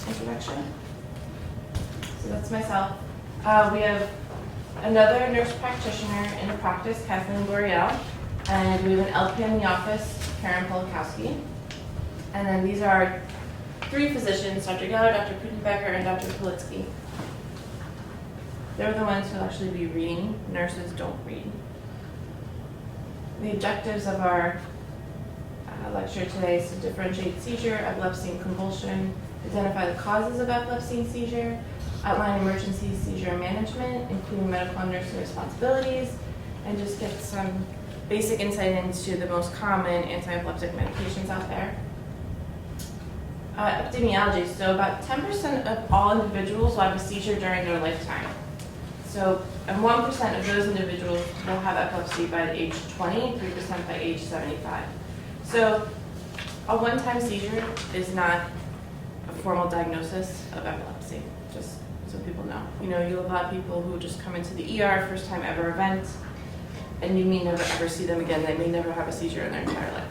introduction. So that's myself. We have another nurse practitioner in the practice, Kathleen L'Oreal, and we have an LPN in the office, Karen Polakowski. And then these are three physicians, Dr. Geller, Dr. Putenbecker, and Dr. Politsky. They're the ones who will actually be reading. Nurses don't read. The objectives of our lecture today is to differentiate seizure, epilepsy, and convulsion, identify the causes of epilepsy and seizure, outline emergency seizure management, including medical and nursing responsibilities, and just get some basic insight into the most common anti-epileptic medications out there. Epidemiology, so about 10% of all individuals will have a seizure during their lifetime. So, and 1% of those individuals will have epilepsy by the age 20, and 3% by age 75. So, a one-time seizure is not a formal diagnosis of epilepsy, just so people know. You know, you'll have a lot of people who just come into the ER, first time ever event, and you may never ever see them again. They may never have a seizure in their entire life.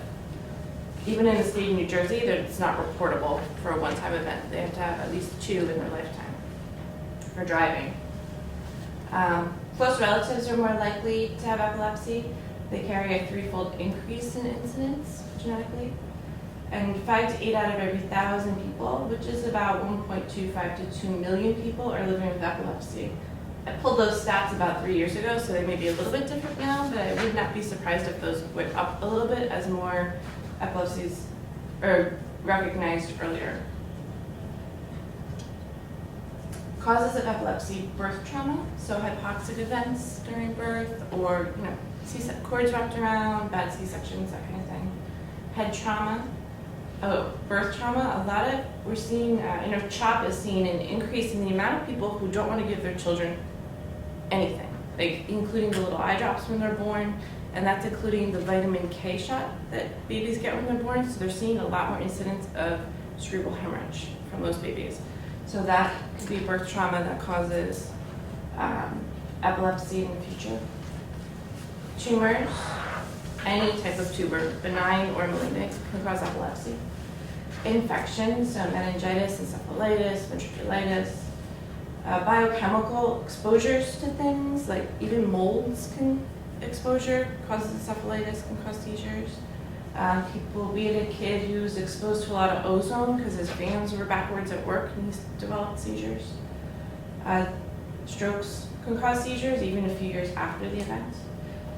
Even in the state of New Jersey, it's not reportable for a one-time event. They have to have at least 2 in their lifetime for driving. Close relatives are more likely to have epilepsy. They carry a 3-fold increase in incidence genetically. And 5 to 8 out of every 1,000 people, which is about 1.25 to 2 million people, are living with epilepsy. I pulled those stats about 3 years ago, so they may be a little bit different now, but I would not be surprised if those went up a little bit as more epilepsies are recognized earlier. Causes of epilepsy: birth trauma, so hypoxic events during birth, or cords wrapped around, bad C-sections, that kind of thing. Head trauma. Birth trauma, we're seeing, CHOP is seeing an increase in the amount of people who don't want to give their children anything, like including the little eye drops when they're born, and that's including the vitamin K shot that babies get when they're born, so they're seeing a lot more incidence of cerebral hemorrhage from those babies. So that could be birth trauma that causes epilepsy in the future. Tumors, any type of tumor, benign or malignant, can cause epilepsy. Infections, so meningitis, encephalitis, ventriculitis. Biochemical exposures to things, like even molds exposure causes encephalitis, can cause seizures. We had a kid who was exposed to a lot of ozone because his fans were backwards at work and he developed seizures. Strokes can cause seizures even a few years after the event.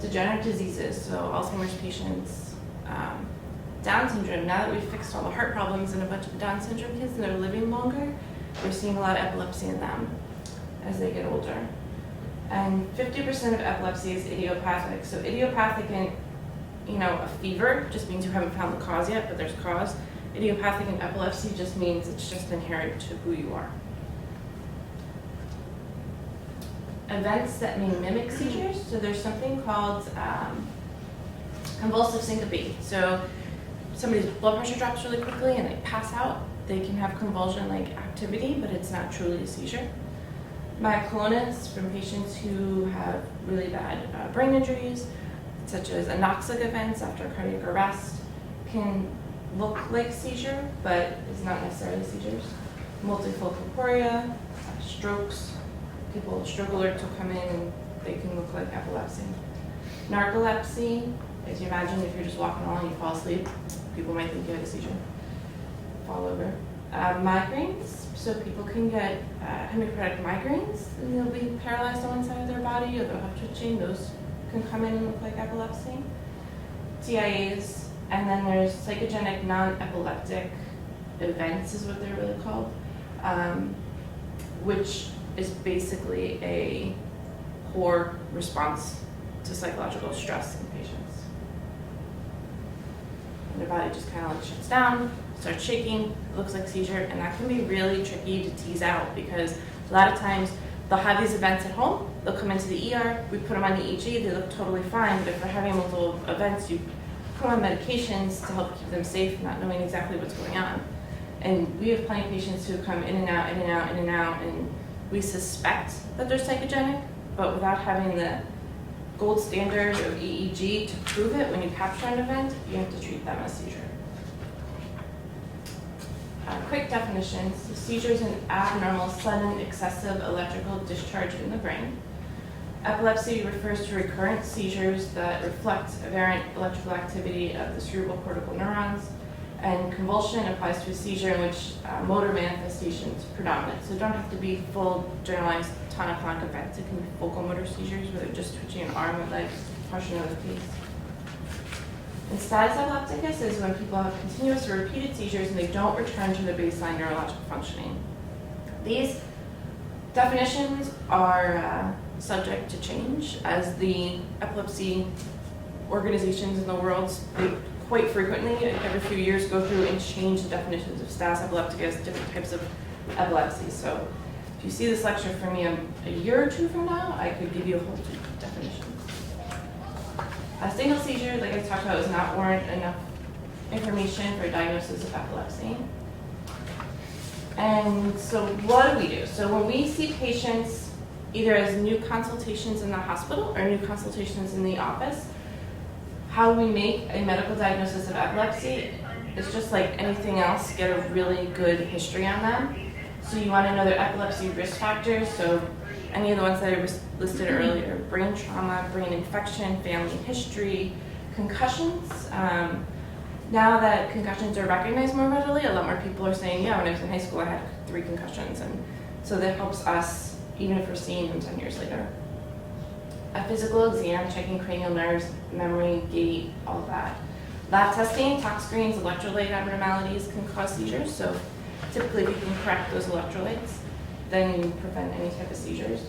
Degenerative diseases, so Alzheimer's patients, Down syndrome. Now that we've fixed all the heart problems in a bunch of Down syndrome kids and they're living longer, we're seeing a lot of epilepsy in them as they get older. And 50% of epilepsy is idiopathic. So idiopathic in a fever just means you haven't found the cause yet, but there's cause. Idiopathic in epilepsy just means it's just inherent to who you are. Events that may mimic seizures. So there's something called convulsive syncope. So somebody's blood pressure drops really quickly and they pass out. They can have convulsion-like activity, but it's not truly a seizure. Myoclonus from patients who have really bad brain injuries, such as anoxic events after cardiac arrest, can look like seizure, but is not necessarily seizures. Multifocal chorea, strokes. People with stroke alerts will come in and they can look like epilepsy. Narcolepsy, as you imagine, if you're just walking along and you fall asleep, people might think you had a seizure. Fall over. Migraines, so people can get hemiplegic migraines and they'll be paralyzed on one side of their body or they'll have twitching. Those can come in and look like epilepsy. TIAs, and then there's psychogenic non-epileptic events is what they're really called, which is basically a poor response to psychological stress in patients. And their body just kind of like shuts down, starts shaking, it looks like seizure, and that can be really tricky to tease out because a lot of times they'll have these events at home, they'll come into the ER, we put them on EEG, they look totally fine, but if they're having multiple events, you put them on medications to help keep them safe, not knowing exactly what's going on. And we have plenty of patients who come in and out, in and out, in and out, and we suspect that they're psychogenic, but without having the gold standard of EEG to prove it when you capture an event, you have to treat them as seizure. Quick definitions: the seizure is an abnormal, sudden, excessive electrical discharge in the brain. Epilepsy refers to recurrent seizures that reflect aberrant electrical activity of the cerebral cortical neurons, and convulsion applies to a seizure in which motor manifestations predominate. So it don't have to be full generalized tonic-clonic events. It can be focal motor seizures where they're just twitching an arm, a leg, portion of the face. And status epilepticus is when people have continuous or repeated seizures and they don't return to their baseline neurological functioning. These definitions are subject to change as the epilepsy organizations in the world, they quite frequently, every few years, go through and change the definitions of status epilepticus, different types of epilepsy. So if you see this lecture from me a year or two from now, I could give you a whole definition. A single seizure, like I talked about, does not warrant enough information for a diagnosis of epilepsy. And so what do? So when we see patients either as new consultations in the hospital or new consultations in the office, how we make a medical diagnosis of epilepsy is just like anything else, get a really good history on them. So you want to know their epilepsy risk factors, so any of the ones that I listed earlier: brain trauma, brain infection, family history, concussions. Now that concussions are recognized more readily, a lot more people are saying, yeah, when I was in high school I had 3 concussions, and so that helps us even if we're seeing them 10 years later. A physical exam, checking cranial nerves, memory, gait, all of that. Lab testing, tox screens, electrolyte abnormalities can cause seizures, so typically if you can correct those electrolytes, then you prevent any type of seizures.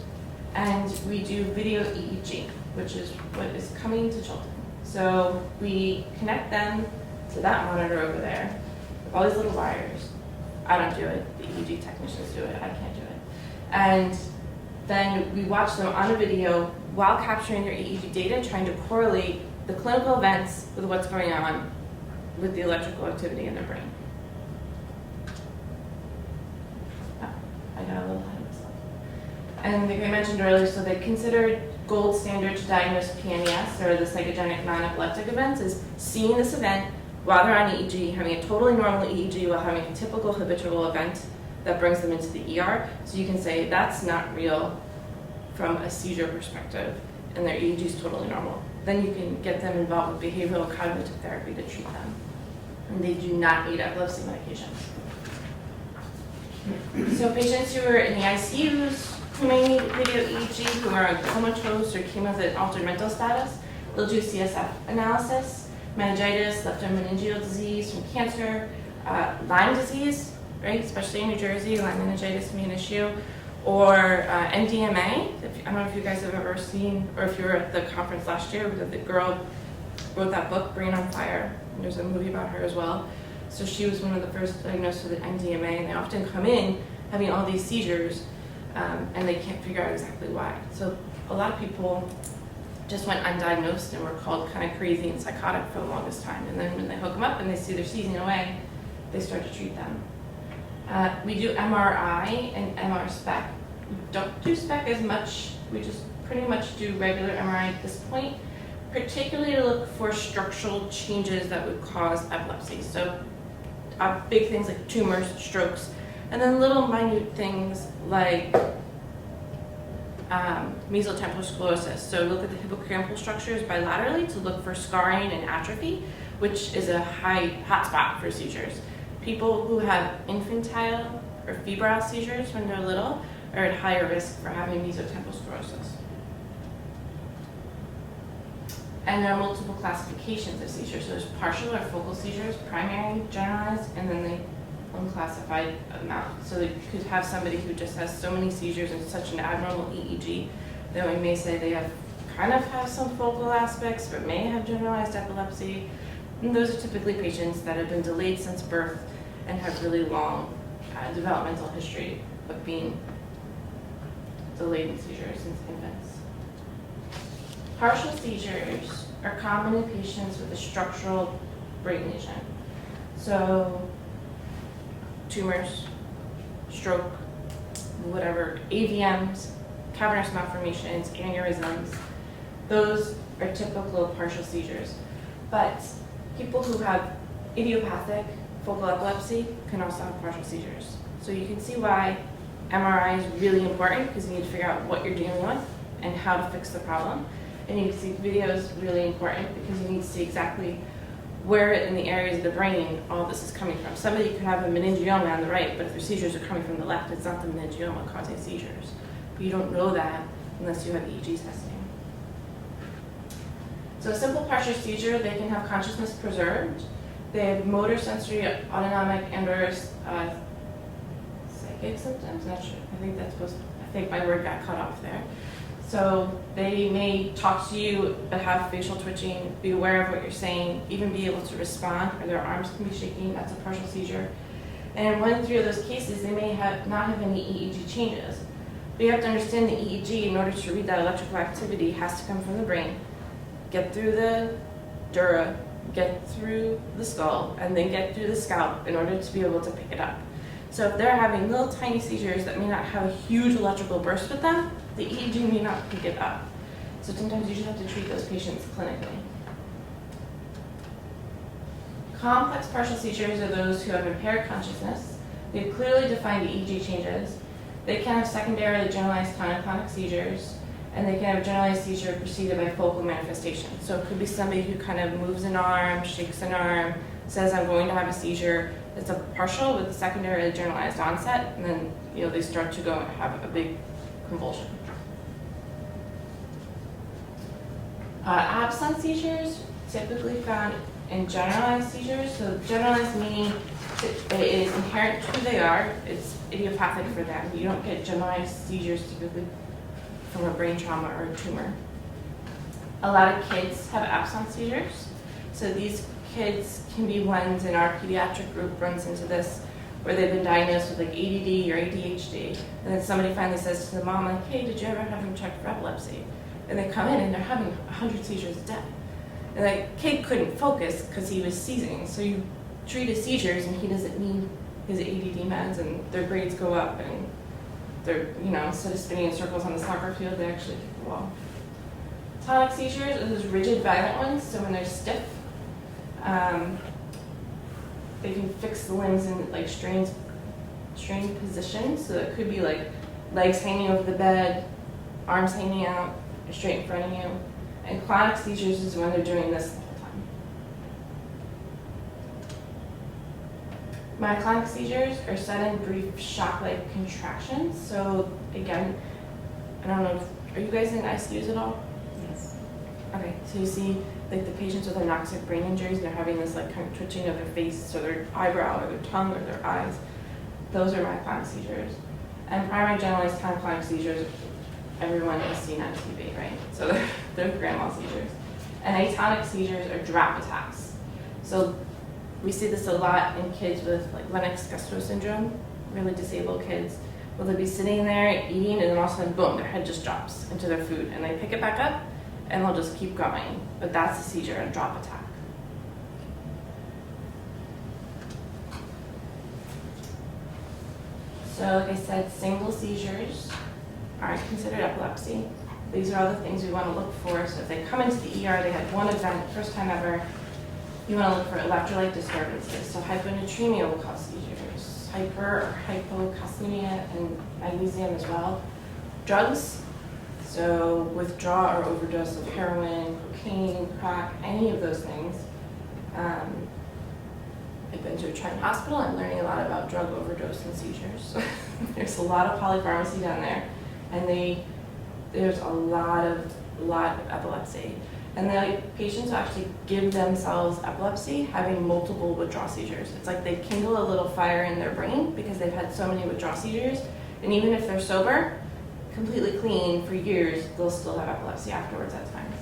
And we do video EEG, which is what is coming to children. So we connect them to that monitor over there with all these little wires. I don't do it, the EEG technicians do it, I can't do it. And then we watch them on a video while capturing their EEG data, trying to correlate the clinical events with what's going on with the electrical activity in their brain. Oh, I got a little ahead of myself. And like I mentioned earlier, so they considered gold standard to diagnose PNES, or the psychogenic non-epileptic events, is seeing this event while they're on EEG, having a totally normal EEG while having a typical habitual event that brings them into the ER. So you can say that's not real from a seizure perspective, and their EEG is totally normal. Then you can get them involved with behavioral cognitive therapy to treat them. And they do not need epilepsy medications. So patients who are in the ICUs who may need video EEG, who are on comatose or chemo with altered mental status, they'll do CSF analysis, meningitis, left meningeal disease from cancer, Lyme disease, right? Especially in New Jersey, Lyme meningitis can be an issue, or MDMA. I don't know if you guys have ever seen, or if you were at the conference last year, because the girl wrote that book, Brain on Fire, and there's a movie about her as well. So she was one of the first diagnosed with MDMA, and they often come in having all these seizures, and they can't figure out exactly why. So a lot of people just went undiagnosed and were called kind of crazy and psychotic for the longest time. And then when they hook them up and they see they're seizing away, they start to treat them. We do MRI and MR spec. We don't do spec as much. We just pretty much do regular MRI at this point, particularly to look for structural changes that would cause epilepsy. So big things like tumors, strokes, and then little minute things like mesotemporal sclerosis. So look at the hippocampal structures bilaterally to look for scarring and atrophy, which is a hot spot for seizures. People who have infantile or febrile seizures when they're little are at higher risk for having mesotemporal sclerosis. And there are multiple classifications of seizures. So there's partial or focal seizures, primary, generalized, and then the unclassified amount. So you could have somebody who just has so many seizures and such an abnormal EEG that we may say they have some focal aspects, but may have generalized epilepsy. And those are typically patients that have been delayed since birth and have really long developmental history of being delayed in seizures since infants. Partial seizures are common in patients with a structural brain lesion. So tumors, stroke, whatever, AVMs, cavernous malformations, aneurysms, those are typical partial seizures. But people who have idiopathic, focal epilepsy can also have partial seizures. So you can see why MRI is really important, because you need to figure out what you're dealing with and how to fix the problem. And you can see video is really important because you need to see exactly where in the areas of the brain all this is coming from. Somebody could have a meningioma on the right, but if their seizures are coming from the left, it's not the meningioma causing seizures. But you don't know that unless you have EEG testing. So a simple partial seizure, they can have consciousness preserved. They have motor, sensory, autonomic, and or psychic symptoms. Not sure. I think my word got cut off there. So they may talk to you, but have facial twitching, be aware of what you're saying, even be able to respond, or their arms can be shaking. That's a partial seizure. And in 1 in 3 of those cases, they may not have any EEG changes. But you have to understand the EEG, in order to read that electrical activity, has to come from the brain, get through the dura, get through the skull, and then get through the scalp in order to be able to pick it up. So if they're having little tiny seizures that may not have a huge electrical burst with them, the EEG may not pick it up. So sometimes you just have to treat those patients clinically. Complex partial seizures are those who have impaired consciousness. They have clearly defined EEG changes. They can have secondarily generalized tonic-clonic seizures, and they can have generalized seizure preceded by focal manifestation. So it could be somebody who kind of moves an arm, shakes an arm, says I'm going to have a seizure. It's a partial with a secondarily generalized onset, and then they start to go and have a big convulsion. Absence seizures typically found in generalized seizures. So generalized meaning it is inherent to who they are. It's idiopathic for them. You don't get generalized seizures typically from a brain trauma or a tumor. A lot of kids have absence seizures. So these kids can be ones, in our pediatric group runs into this, where they've been diagnosed with like ADD or ADHD, and then somebody finally says to the mom, like, hey, did you ever have them checked for epilepsy? And they come in and they're having 100 seizures a day. And the kid couldn't focus because he was seizing. So you treat his seizures and he doesn't need his ADD meds, and their grades go up, and they're, instead of spinning in circles on the soccer field, they actually hit the wall. Tonic seizures are those rigid, violent ones. So when they're stiff, they can fix the limbs in like strange positions. So it could be like legs hanging over the bed, arms hanging out, or straight in front of you. And clonic seizures is when they're doing this the whole time. Myoclonic seizures are sudden, brief, shock-like contractions. So again, I don't know, are you guys in ICUs at all? Yes. Okay, so you see like the patients with anoxic brain injuries, they're having this like kind of twitching of their face, or their eyebrow, or their tongue, or their eyes. Those are myoclonic seizures. And primary generalized tonic-clonic seizures, everyone has seen on TV, right? So they're grandma seizures. And atonic seizures are drop attacks. So we see this a lot in kids with like Lennox-Gastaut syndrome, really disabled kids. Well, they'll be sitting there eating, and then all of a sudden, boom, their head just drops into their food, and they pick it back up, and they'll just keep going. But that's a seizure, a drop attack. So like I said, single seizures aren't considered epilepsy. These are all the things we want to look for. So if they come into the ER, they had one event, first time ever, you want to look for electrolyte disturbances. So hyponatremia will cause seizures, hyper or hypocalcemia, and magnesium as well. Drugs, so withdrawal or overdose of heroin, cocaine, crack, any of those things. I've been to a Trenton hospital. I'm learning a lot about drug overdose and seizures. There's a lot of polypharmacy down there, and there's a lot of epilepsy. And the patients who actually give themselves epilepsy having multiple withdrawal seizures. It's like they kindle a little fire in their brain because they've had so many withdrawal seizures, and even if they're sober, completely clean for years, they'll still have epilepsy afterwards at times.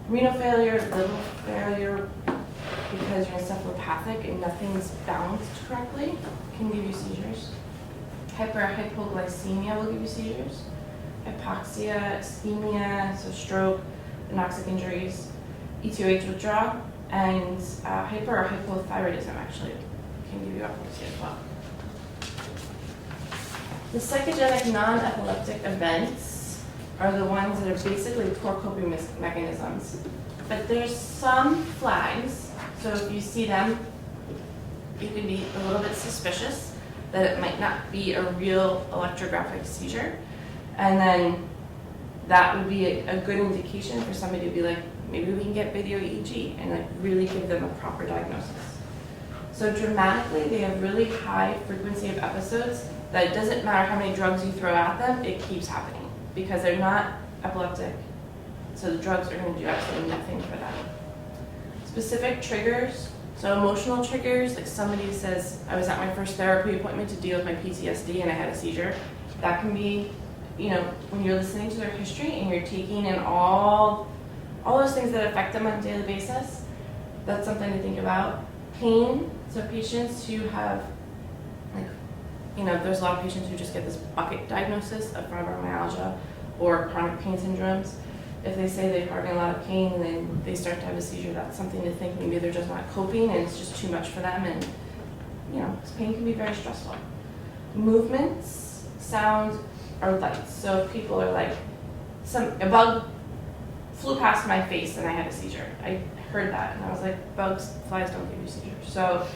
Renal failure, liver failure, because you're encephalopathic and nothing's balanced correctly, can give you seizures. Hypoglycemia will give you seizures. Hypoxia, ischemia, so stroke, anoxic injuries, ETOH withdrawal, and hyper or hypothyroidism actually can give you epilepsy as well. The psychogenic non-epileptic events are the ones that are basically poor coping mechanisms. But there's some flags, so if you see them, you can be a little bit suspicious that it might not be a real electrographic seizure. And then that would be a good indication for somebody to be like, maybe we can get video EEG and like really give them a proper diagnosis. So dramatically, they have really high frequency of episodes that it doesn't matter how many drugs you throw at them, it keeps happening because they're not epileptic. So the drugs are going to do absolutely nothing for them. Specific triggers, so emotional triggers, like somebody says, I was at my first therapy appointment to deal with my PTSD and I had a seizure. That can be, when you're listening to their history and you're taking in all those things that affect them on a daily basis, that's something to think about. Pain, so patients who have, there's a lot of patients who just get this bucket diagnosis of fibromyalgia or chronic pain syndromes. If they say they're having a lot of pain and then they start to have a seizure, that's something to think maybe they're just not coping and it's just too much for them, and pain can be very stressful. Movements, sounds, or lights. So if people are like, a bug flew past my face and I had a seizure. I heard that and I was like, bugs, flies don't give you seizures. So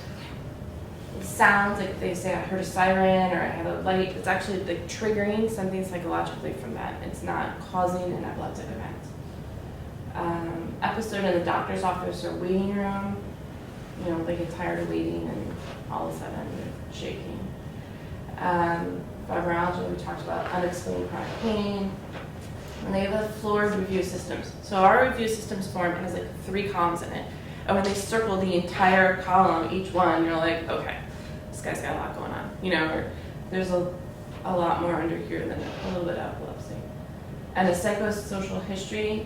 sounds, like if they say I heard a siren or I had a light, it's actually like triggering something psychologically from that. It's not causing an epileptic event. Episode in the doctor's office or waiting room, they get tired of waiting and all of a sudden they're shaking. Fibromyalgia, we talked about unexplained chronic pain. And they have a floor of review systems. So our review systems form has like 3 columns in it. And when they circle the entire column, each one, you're like, okay, this guy's got a lot going on. Or there's a lot more under here than a little bit of epilepsy. And the psychosocial history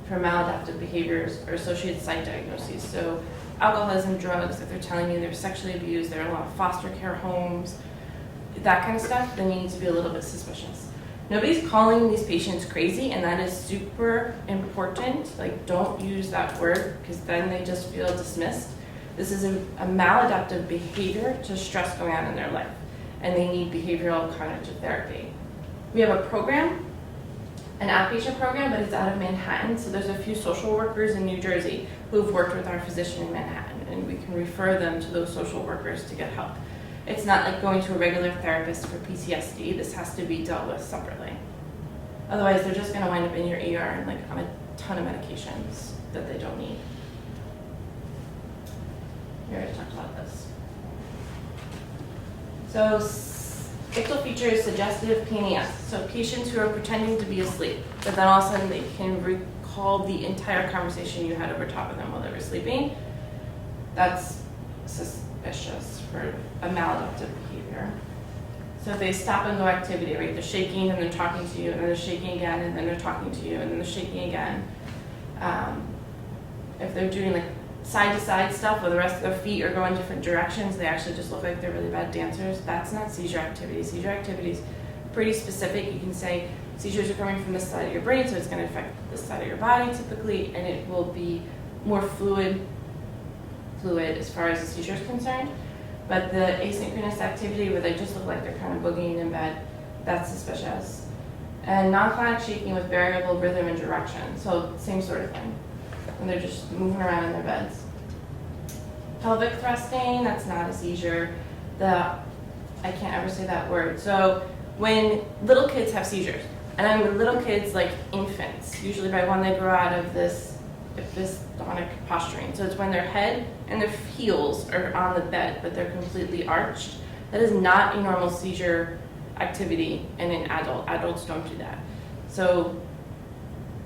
for maladaptive behaviors or associated site diagnoses. So alcoholism, drugs, if they're telling you they're sexually abused, there are a lot of foster care homes, that kind of stuff, then you need to be a little bit suspicious. Nobody's calling these patients crazy, and that is super important. Like, don't use that word because then they just feel dismissed. This is a maladaptive behavior to stress going on in their life, and they need behavioral cognitive therapy. We have a program, an outpatient program, but it's out of Manhattan, so there's a few social workers in New Jersey who've worked with our physician in Manhattan, and we can refer them to those social workers to get help. It's not like going to a regular therapist for PTSD. This has to be dealt with separately. Otherwise, they're just going to wind up in your ER and like on a ton of medications that they don't need. We already talked about this. So, ictal features, suggestive PNES. So patients who are pretending to be asleep, but then all of a sudden they can recall the entire conversation you had over top of them while they were sleeping. That's suspicious for a maladaptive behavior. So if they stop and go activity, right? They're shaking and they're talking to you, and then they're shaking again, and then they're talking to you, and then they're shaking again. If they're doing like side-to-side stuff where the rest of their feet are going different directions, they actually just look like they're really bad dancers. That's not seizure activity. Seizure activity is pretty specific. You can say seizures are coming from this side of your brain, so it's going to affect this side of your body typically, and it will be more fluid as far as the seizure is concerned. But the asynchronous activity where they just look like they're kind of boogieing in bed, that's suspicious. And non-clonic shaking with variable rhythm and direction, so same sort of thing. And they're just moving around in their beds. Pelvic thrusting, that's not a seizure. I can't ever say that word. So when little kids have seizures, and I mean little kids like infants, usually by when they grow out of this episodic posturing. So it's when their head and their heels are on the bed, but they're completely arched. That is not a normal seizure activity in an adult. Adults don't do that. So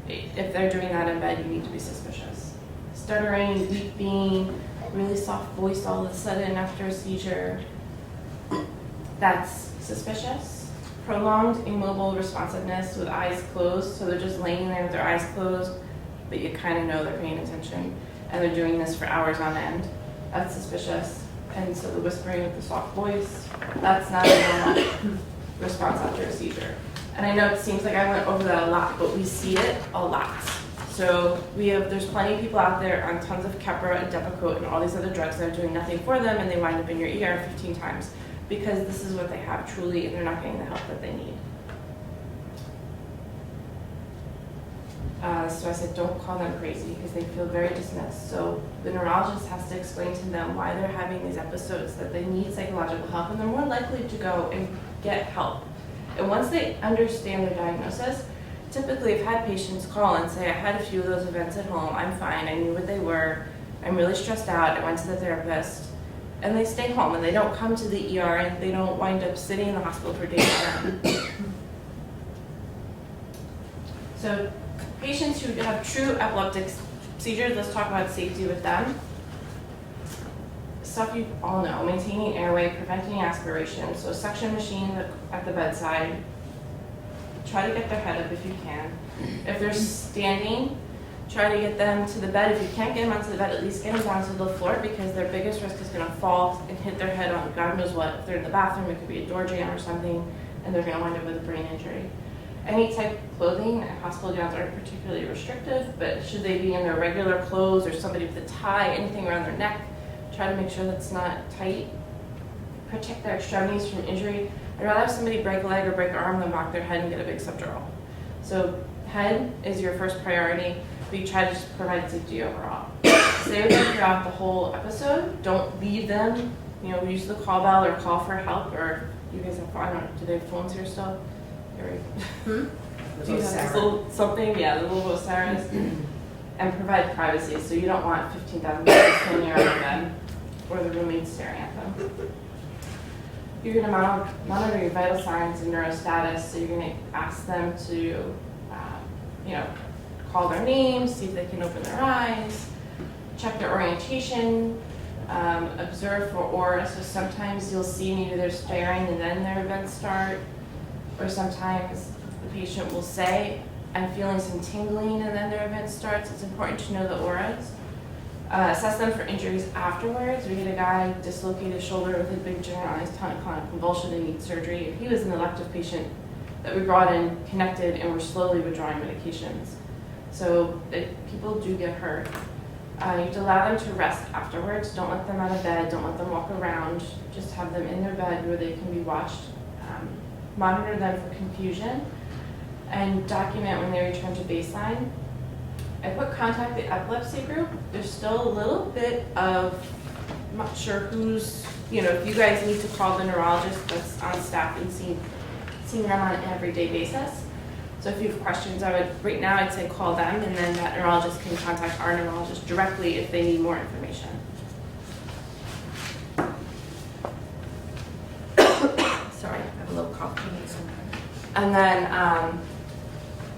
if they're doing that in bed, you need to be suspicious. Stuttering, weeping, really soft voice all of a sudden after a seizure, that's suspicious. Prolonged immobile responsiveness with eyes closed, so they're just laying there with their eyes closed, but you kind of know they're paying attention, and they're doing this for hours on end. That's suspicious. And so the whispering with the soft voice, that's not a normal response after a seizure. And I know it seems like I went over that a lot, but we see it a lot. So there's plenty of people out there on tons of Keppra and Depakote and all these other drugs that are doing nothing for them, and they wind up in your ER 15 times because this is what they have truly, and they're not getting the help that they need. So I said, don't call them crazy because they feel very dismissed. So the neurologist has to explain to them why they're having these episodes, that they need psychological help, and they're more likely to go and get help. And once they understand their diagnosis, typically I've had patients call and say, I had a few of those events at home, I'm fine, I knew what they were, I'm really stressed out, I went to the therapist, and they stay home and they don't come to the ER and they don't wind up sitting in the hospital for days on end. So patients who have true epileptic seizures, let's talk about safety with them. Stuff you all know, maintaining airway, preventing aspiration, so suction machine at the bedside. Try to get their head up if you can. If they're standing, try to get them to the bed. If you can't get them onto the bed, at least get them down to the floor, because their biggest risk is going to fall and hit their head on God knows what. If they're in the bathroom, it could be a door jam or something, and they're going to wind up with a brain injury. Any type of clothing, hospital gowns aren't particularly restrictive, but should they be in their regular clothes or somebody with a tie, anything around their neck, try to make sure that's not tight. Protect their extremities from injury. I'd rather have somebody break a leg or break an arm than knock their head and get a big subdural. So head is your first priority, but you try to just provide safety overall. Stay with them throughout the whole episode. Don't leave them. Use the call bell or call for help, or you guys have, I don't know, do they have phones here still? Do you have this little something? Yeah, the little Sarah's. And provide privacy, so you don't want 15,000 people standing around the bed or the roommates staring at them. You're going to monitor your vital signs and neurostatus, so you're going to ask them to, call their names, see if they can open their eyes, check their orientation, observe for aura. So sometimes you'll see maybe they're staring and then their events start, or sometimes the patient will say, I'm feeling some tingling, and then their event starts. It's important to know the auras. Assess them for injuries afterwards. We had a guy dislocate his shoulder with a big generalized tonic-clonic convulsion and need surgery. And he was an elective patient that we brought in, connected, and were slowly withdrawing medications. So people do get hurt. You have to allow them to rest afterwards. Don't let them out of bed. Don't let them walk around. Just have them in their bed where they can be watched. Monitor them for confusion, and document when they return to baseline. I put contact the epilepsy group. There's still a little bit of, I'm not sure who's, if you guys need to call the neurologist that's on staff and seeing them on an everyday basis. So if you have questions, right now I'd say call them, and then that neurologist can contact our neurologist directly if they need more information. Sorry, I have a little cough. And then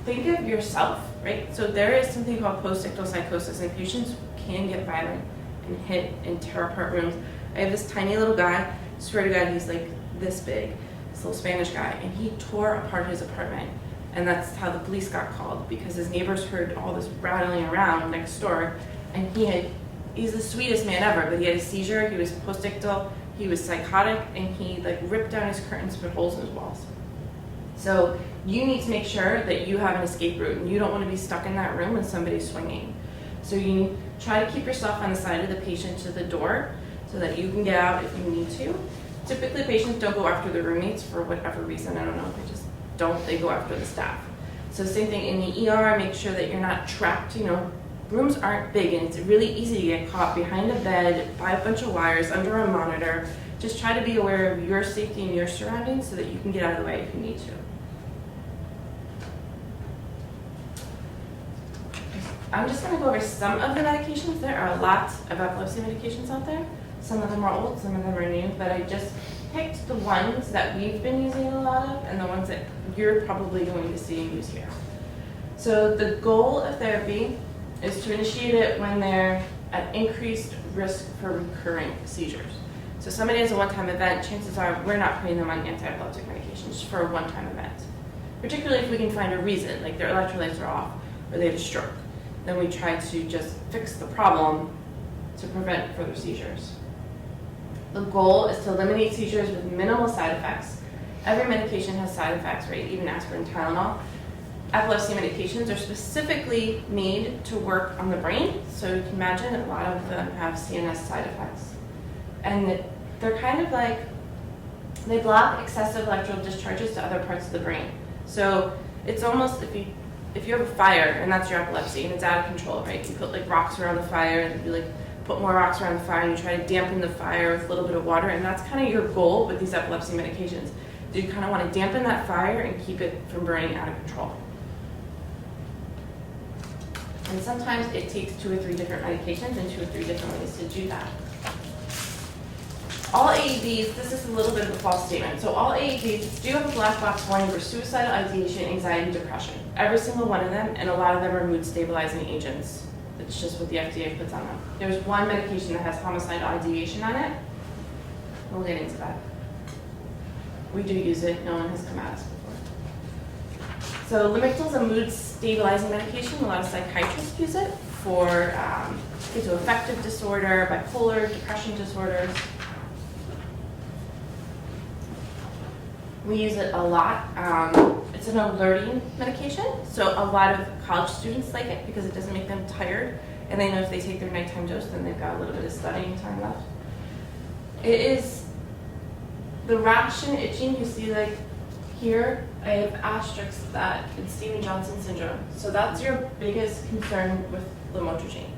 think of yourself, right? So there is something called post-ictal psychosis, and patients can get violent and hit and tear apart rooms. I have this tiny little guy, swear to God, he's like this big, this little Spanish guy, and he tore apart his apartment. And that's how the police got called, because his neighbors heard all this rattling around next door, and he's the sweetest man ever, but he had a seizure, he was post-ictal, he was psychotic, and he ripped down his curtains, put holes in his walls. So you need to make sure that you have an escape route, and you don't want to be stuck in that room when somebody's swinging. So you try to keep yourself on the side of the patient to the door so that you can get out if you need to. Typically, patients don't go after the roommates for whatever reason. I don't know, they just don't. They go after the staff. So same thing in the ER, make sure that you're not trapped. Rooms aren't big, and it's really easy to get caught behind a bed, by a bunch of wires, under a monitor. Just try to be aware of your safety and your surroundings so that you can get out of the way if you need to. I'm just going to go over some of the medications. There are a lot of epilepsy medications out there. Some of them are old, some of them are new, but I just picked the ones that we've been using a lot of and the ones that you're probably going to see and use here. So the goal of therapy is to initiate it when they're at increased risk for recurring seizures. So somebody has a one-time event, chances are we're not putting them on anti-epileptic medications for a one-time event. Particularly if we can find a reason, like their electrolytes are off or they had a stroke. Then we try to just fix the problem to prevent further seizures. The goal is to eliminate seizures with minimal side effects. Every medication has side effects, right? Even aspirin, Tylenol. Epilepsy medications are specifically made to work on the brain, so you can imagine a lot of them have CNS side effects. And they're kind of like, they block excessive electrical discharges to other parts of the brain. So it's almost, if you if you have a fire and that's your epilepsy and it's out of control, right? You put like rocks around the fire and you like put more rocks around the fire and you try to dampen the fire with a little bit of water, and that's kind of your goal with these epilepsy medications. You kind of want to dampen that fire and keep it from burning out of control. And sometimes it takes 2 or 3 different medications and 2 or 3 different ways to do that. All AEDs, this is a little bit of a false statement. So all AEDs do have a black box warning for suicidal ideation, anxiety, depression. Every single one of them, and a lot of them are mood stabilizing agents. It's just what the FDA puts on them. There's one medication that has homicidal ideation on it. We'll get into that. We do use it, no one has come at us before. So Lamictal is a mood stabilizing medication. A lot of psychiatrists use it for schizoaffective disorder, bipolar, depression disorders. We use it a lot. It's an alerting medication, so a lot of college students like it because it doesn't make them tired, and they know if they take their nighttime dose, then they've got a little bit of studying time left. It is the rash and itching you see like here. I have asterisks that it's Stevens-Johnson syndrome. So that's your biggest concern with lamotrigine,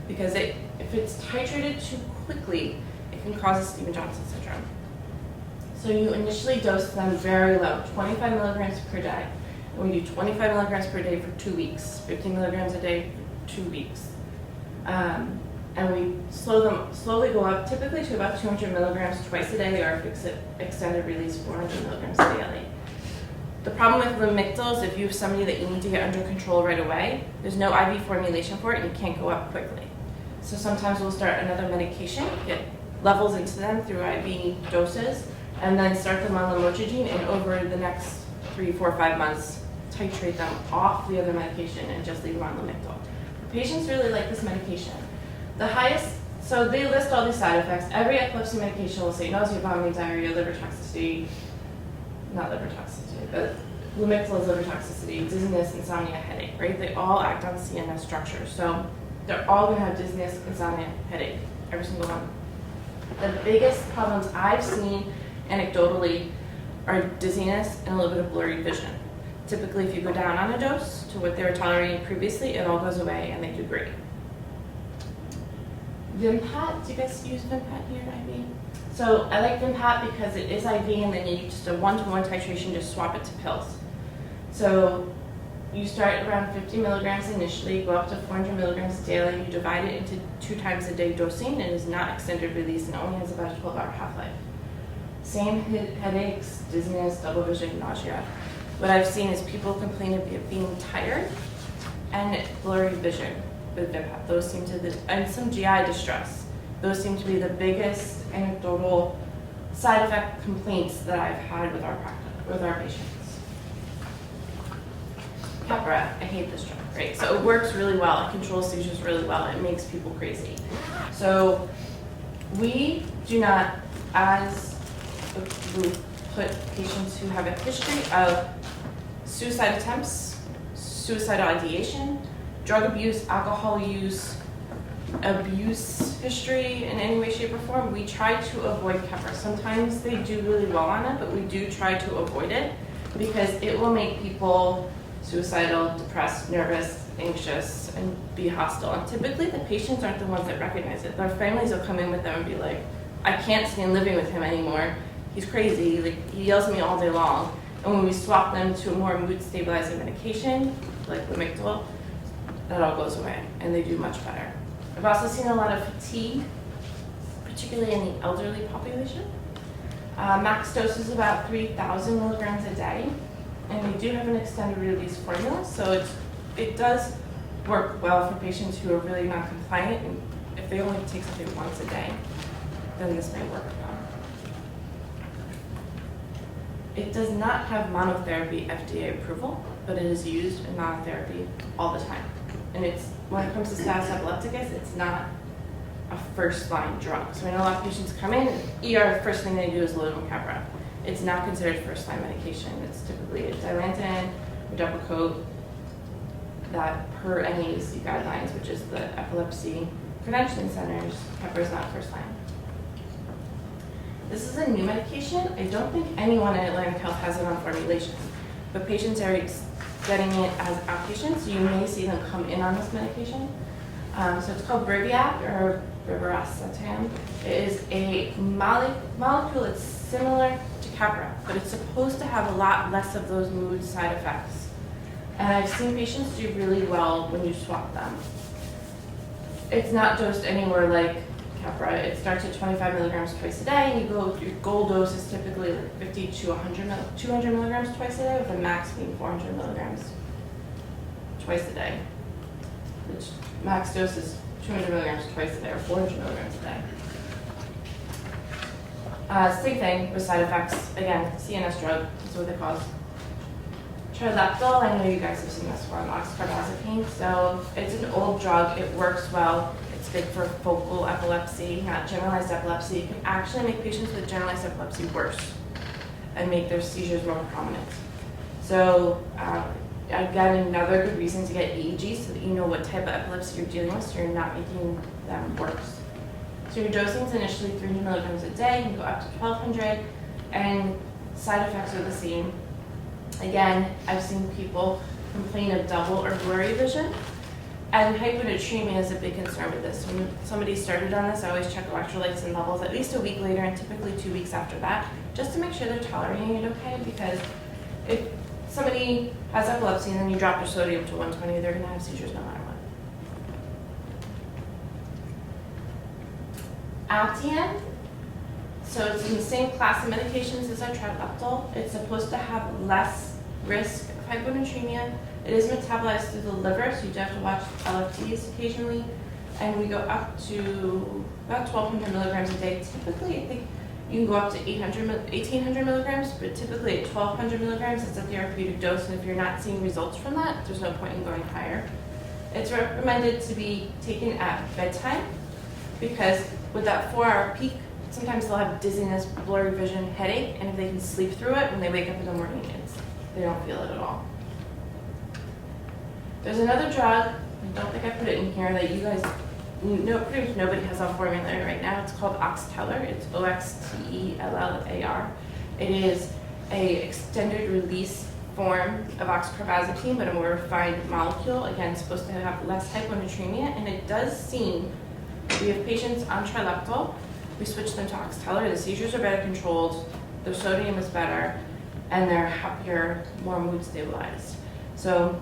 because if it's titrated too quickly, it can cause a Stevens-Johnson syndrome. So you initially dose them very low, 25 milligrams per day. And we do 25 milligrams per day for 2 weeks, 15 milligrams a day for 2 weeks. And we slowly go up, typically to about 200 milligrams twice a day, or if it's extended release, 400 milligrams daily. The problem with Lamictal is if you have somebody that you need to get under control right away, there's no IV formulation for it and you can't go up quickly. So sometimes we'll start another medication, get levels into them through IV doses, and then start them on lamotrigine, and over the next 3, 4, 5 months, titrate them off the other medication and just leave them on Lamictal. Patients really like this medication. The highest, so they list all these side effects. Every epilepsy medication will say nausea, vomiting, diarrhea, liver toxicity, not liver toxicity, but Lamictal is liver toxicity, dizziness, insomnia, headache, right? They all act on CNS structure. So they're all gonna have dizziness, insomnia, headache, every single one. The biggest problems I've seen anecdotally are dizziness and a little bit of blurry vision. Typically, if you go down on a dose to what they were tolerating previously, it all goes away and they do great. Vimpat, do you guys use Vimpat here at IV? So I like Vimpat because it is IV and then you just a 1-to-1 titration, just swap it to pills. So you start around 50 milligrams initially, go up to 400 milligrams daily, you divide it into 2 times a day dosing. It is not extended release and only has about a 12-hour half-life. Same headaches, dizziness, double vision, nausea. What I've seen is people complain of being tired and blurry vision with Vimpat. Those seem to, and some GI distress. Those seem to be the biggest anecdotal side effect complaints that I've had with our patients. Keppra, I hate this drug, right? So it works really well. It controls seizures really well. It makes people crazy. So we do not, as we put patients who have a history of suicide attempts, suicidal ideation, drug abuse, alcohol use, abuse history in any way, shape, or form, we try to avoid Keppra. Sometimes they do really well on it, but we do try to avoid it because it will make people suicidal, depressed, nervous, anxious, and be hostile. And typically the patients aren't the ones that recognize it. Their families will come in with them and be like, I can't stand living with him anymore. He's crazy, like he yells at me all day long. And when we swap them to a more mood stabilizing medication, like Lamictal, that all goes away and they do much better. I've also seen a lot of fatigue, particularly in the elderly population. Max dose is about 3,000 milligrams a day, and we do have an extended release formula, so it does work well for patients who are really non-compliant, and if they only take something once a day, then this may work well. It does not have monotherapy FDA approval, but it is used in monotherapy all the time. And it's, when it comes to status epilepticus, it's not a first-line drug. So I know a lot of patients come in, and ER, the first thing they do is load them Keppra. It's not considered first-line medication. It's typically a Dilantin or Depakote that per NAEC guidelines, which is the epilepsy credentialing centers, Keppra is not first-line. This is a new medication. I don't think anyone at Atlantic Health has it on formulation, but patients are getting it as outpatient, so you may see them come in on this medication. So it's called Briviact or Brivaracetam. It is a molecule that's similar to Keppra, but it's supposed to have a lot less of those mood side effects. And I've seen patients do really well when you swap them. It's not dosed anywhere like Keppra. It starts at 25 milligrams twice a day, and your goal dose is typically like 50 to 200 milligrams twice a day, with the max being 400 milligrams twice a day. Which max dose is 200 milligrams twice a day, or 400 milligrams a day. Same thing with side effects. Again, CNS drug is what they cause. Trileptal, I know you guys have seen this one, oxcarbazepine. So it's an old drug. It works well. It's good for focal epilepsy, not generalized epilepsy. It can actually make patients with generalized epilepsy worse and make their seizures more prominent. So again, another good reason to get EEG so that you know what type of epilepsy you're dealing with, so you're not making them worse. So your dosing is initially 300 milligrams a day. You can go up to 1,200, and side effects are the same. Again, I've seen people complain of double or blurry vision, and hyponatremia is a big concern with this. When somebody started on this, I always check electrolytes and levels at least a week later, and typically 2 weeks after that, just to make sure they're tolerating it okay, because if somebody has epilepsy and then you drop their sodium to 120, they're going to have seizures no matter what. Altium, so it's in the same class of medications as our trileptal. It's supposed to have less risk of hyponatremia. It is metabolized through the liver, so you do have to watch LFTs occasionally. And we go up to about 1,200 milligrams a day. Typically, I think you can go up to 1,800 milligrams, but typically at 1,200 milligrams, it's a therapeutic dose, and if you're not seeing results from that, there's no point in going higher. It's recommended to be taken at bedtime, because with that 4-hour peak, sometimes they'll have dizziness, blurry vision, headache, and if they can sleep through it, when they wake up in the morning, they don't feel it at all. There's another drug, I don't think I put it in here, that you guys know, pretty much nobody has on formulary right now. It's called Oxtellar. It's Oxtellar. It is a extended release form of oxcarbazepine, but a more refined molecule. Again, it's supposed to have less hyponatremia, and it does seem, we have patients on trileptal, we switch them to Oxtellar, the seizures are better controlled, their sodium is better, and they're happier, more mood stabilized. So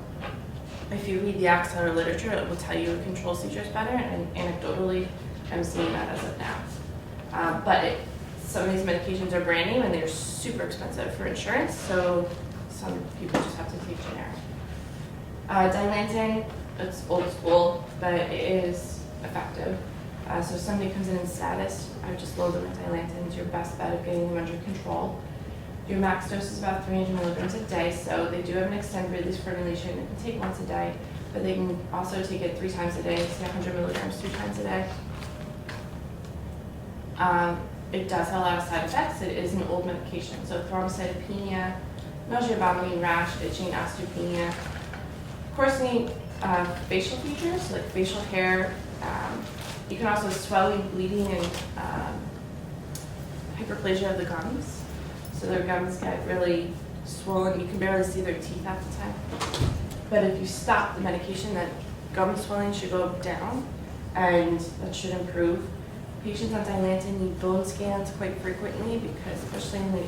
if you read the Oxtellar literature, it will tell you it controls seizures better, and anecdotally, I'm seeing that as of now. But some of these medications are brand new and they're super expensive for insurance, so some people just have to take generic. Dilantin, it's old school, but it is effective. So if somebody comes in status, I would just load them with Dilantin. It's your best bet of getting them under control. Your max dose is about 300 milligrams a day, so they do have an extended release formulation. They can take once a day, but they can also take it 3 times a day, say 100 milligrams 3 times a day. It does have a lot of side effects. It is an old medication, so thrombocytopenia, nausea, vomiting, rash, itching, osteopenia. Of course, any facial features like facial hair. You can also swelling, bleeding, and hyperplasia of the gums. So their gums get really swollen. You can barely see their teeth half the time. But if you stop the medication, that gum swelling should go down, and that should improve. Patients on Dilantin need bone scans quite frequently, because especially in the,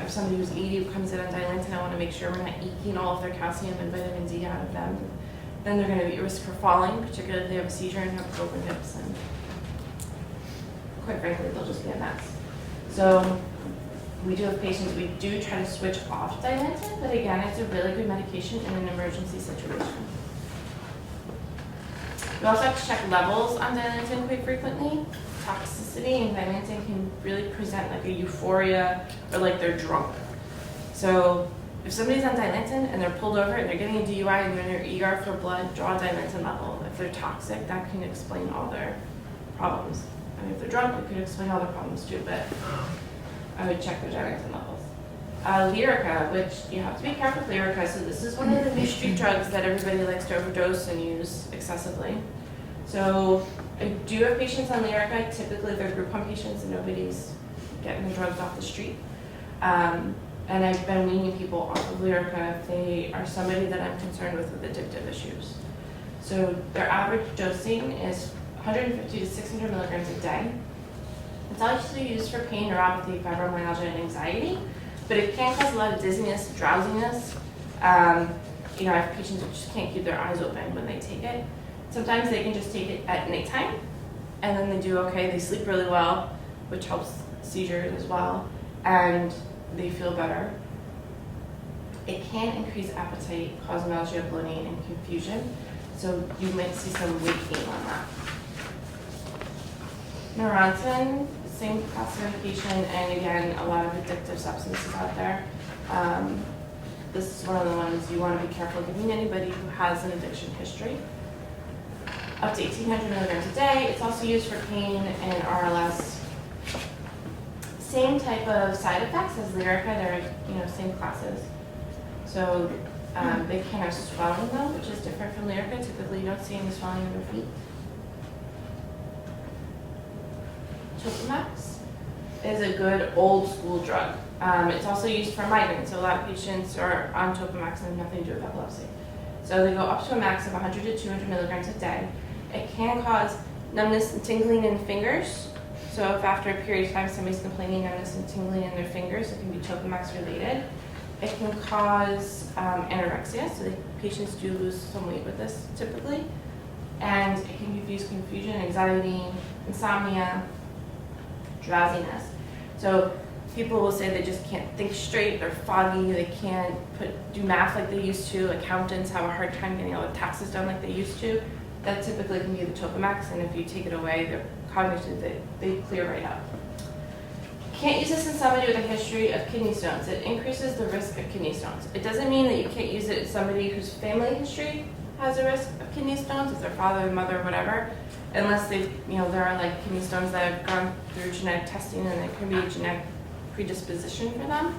if somebody who's 80 who comes in on Dilantin, I want to make sure we're not eking all of their calcium and vitamin D out of them. Then they're going to be at risk for falling, particularly if they have a seizure and have broken hips, and quite frankly, they'll just be a mess. So we do have patients, we do try to switch off Dilantin, but again, it's a really good medication in an emergency situation. We also have to check levels on Dilantin quite frequently. Toxicity and Dilantin can really present like a euphoria or like they're drunk. So if somebody's on Dilantin and they're pulled over and they're getting a DUI and they're in their ER for blood, draw a Dilantin level. If they're toxic, that can explain all their problems. I mean, if they're drunk, it could explain all their problems too, but I would check their Dilantin levels. Lyrica, which you have to be careful with Lyrica. So this is one of the new street drugs that everybody likes to overdose and use excessively. So I do have patients on Lyrica. Typically they're group home patients and nobody's getting the drugs off the street. and I've been weaning people off of Lyrica if they are somebody that I'm concerned with addictive issues. So their average dosing is 150 to 600 milligrams a day. It's actually used for pain, neuropathy, fibromyalgia, and anxiety, but it can cause a lot of dizziness, drowsiness. You know, I have patients who just can't keep their eyes open when they take it. Sometimes they can just take it at nighttime, and then they do okay. They sleep really well, which helps seizures as well, and they feel better. It can increase appetite, cause nausea, bloating, and confusion. So you might see some weight gain on that. Neurontin, same classification, and again, a lot of addictive substances out there. This is one of the ones you want to be careful giving anybody who has an addiction history. Up to 1,800 milligrams a day. It's also used for pain and RLS. Same type of side effects as Lyrica. They're same classes. So they can have swelling though, which is different from Lyrica. Typically, you don't see any swelling in their feet. Topamax is a good old school drug. It's also used for migraine, so a lot of patients are on Topamax and have nothing to do with epilepsy. So they go up to a max of 100 to 200 milligrams a day. It can cause numbness and tingling in fingers. So if after a period of time somebody's complaining numbness and tingling in their fingers, it can be Topamax related. It can cause anorexia, so the patients do lose some weight with this typically. And it can confuse confusion, anxiety, insomnia, drowsiness. So people will say they just can't think straight, they're foggy, they can't do math like they used to, accountants have a hard time getting all the taxes done like they used to. That typically can be the Topamax, and if you take it away, they're cognitive, they clear right up. Can't use this in somebody with a history of kidney stones. It increases the risk of kidney stones. It doesn't mean that you can't use it in somebody whose family history has a risk of kidney stones, if their father, mother, whatever, unless they've, there are like kidney stones that have gone through genetic testing and there can be a genetic predisposition for them.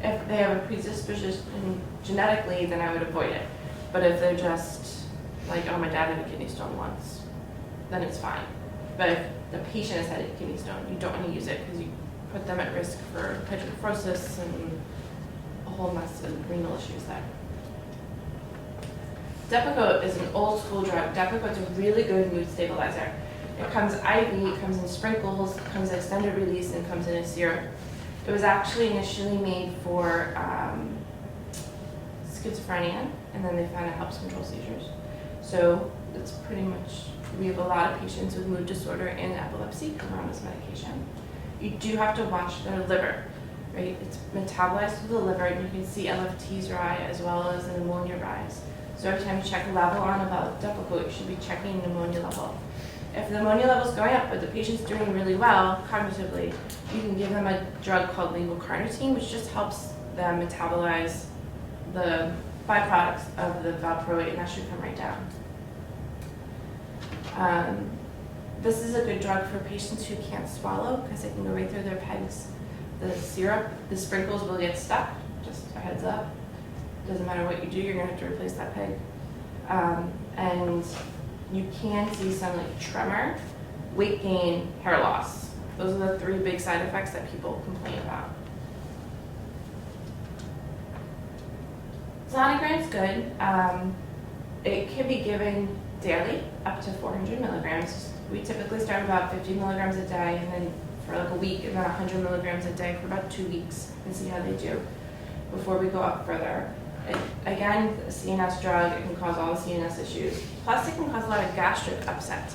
If they have a predisposition genetically, then I would avoid it. But if they're just like, oh, my dad had a kidney stone once, then it's fine. But if the patient has had a kidney stone, you don't want to use it because you put them at risk for hydronephrosis and a whole mess of renal issues there. Depakote is an old school drug. Depakote is a really good mood stabilizer. It comes IV, it comes in sprinkles, it comes in extended release, and it comes in a syrup. It was actually initially made for schizophrenia, and then they found it helps control seizures. So it's pretty much, we have a lot of patients with mood disorder and epilepsy who are on this medication. You do have to watch their liver, right? It's metabolized through the liver, and you can see LFTs rise as well as an ammonia rise. So every time you check a level on about Depakote, you should be checking the ammonia level. If the ammonia level is going up, but the patient's doing really well cognitively, you can give them a drug called levocarnitine, which just helps them metabolize the byproducts of the valproate, and that should come right down. This is a good drug for patients who can't swallow because it can go right through their pegs. The syrup, the sprinkles will get stuck, just a heads up. Doesn't matter what you do, you're going to have to replace that peg. And you can see some like tremor, weight gain, hair loss. Those are the three big side effects that people complain about. Zonegran's good. It can be given daily, up to 400 milligrams. We typically start about 50 milligrams a day, and then for like a week, and then 100 milligrams a day for about 2 weeks, and see how they do before we go up further. Again, a CNS drug, it can cause all the CNS issues. Plus, it can cause a lot of gastric upset,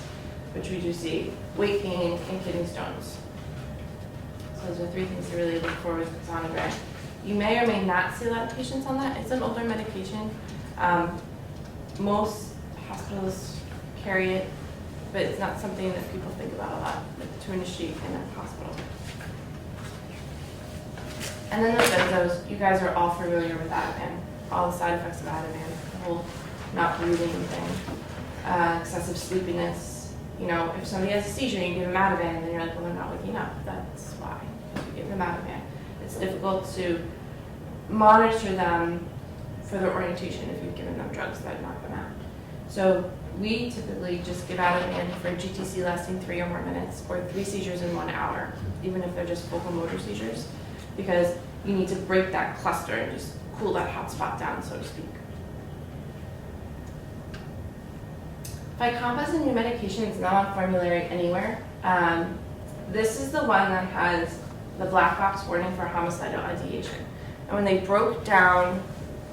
which we do see, weight gain, and kidney stones. So those are three things to really look for with Zonegran. You may or may not see a lot of patients on that. It's an older medication. Most hospitals carry it, but it's not something that people think about a lot, like to initiate in a hospital. And then the benzos, you guys are all familiar with Ativan, all the side effects of Ativan, the whole not breathing thing, excessive sleepiness. If somebody has a seizure and you give them Ativan, and then you're like, well, they're not waking up. That's why, because you give them Ativan. It's difficult to monitor them for their orientation if you've given them drugs that knock them out. So we typically just give Ativan for GTC lasting 3 or more minutes, or 3 seizures in 1 hour, even if they're just focal motor seizures, because you need to break that cluster and just cool that hot spot down, so to speak. Fycompa is a new medication. It's not on formulary anywhere. This is the one that has the black box warning for homicidal ideation. And when they broke down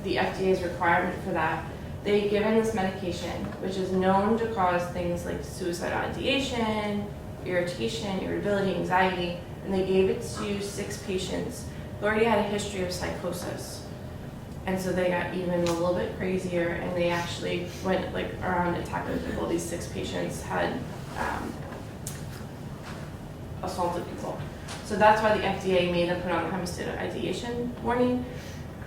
the FDA's requirement for that, they given this medication, which is known to cause things like suicidal ideation, irritation, irritability, anxiety, and they gave it to 6 patients who already had a history of psychosis. And so they got even a little bit crazier, and they actually went like around attacking people. These 6 patients had assaulted people. So that's why the FDA made them put on the homicidal ideation warning.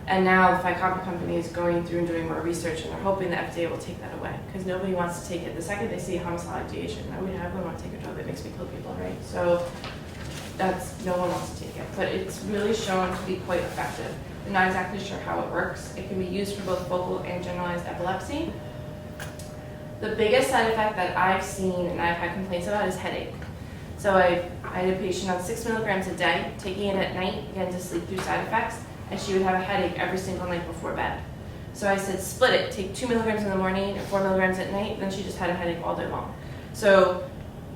And now the Fycompa company is going through and doing more research, and they're hoping the FDA will take that away, because nobody wants to take it. The second they see homicidal ideation, I would never want to take a drug that makes me kill people, right? So no one wants to take it. But it's really shown to be quite effective. I'm not exactly sure how it works. It can be used for both focal and generalized epilepsy. The biggest side effect that I've seen and I've had complaints about is headache. So I had a patient on 6 milligrams a day, taking it at night, again to sleep through side effects, and she would have a headache every single night before bed. So I said, split it, take 2 milligrams in the morning and 4 milligrams at night, and then she just had a headache all day long. So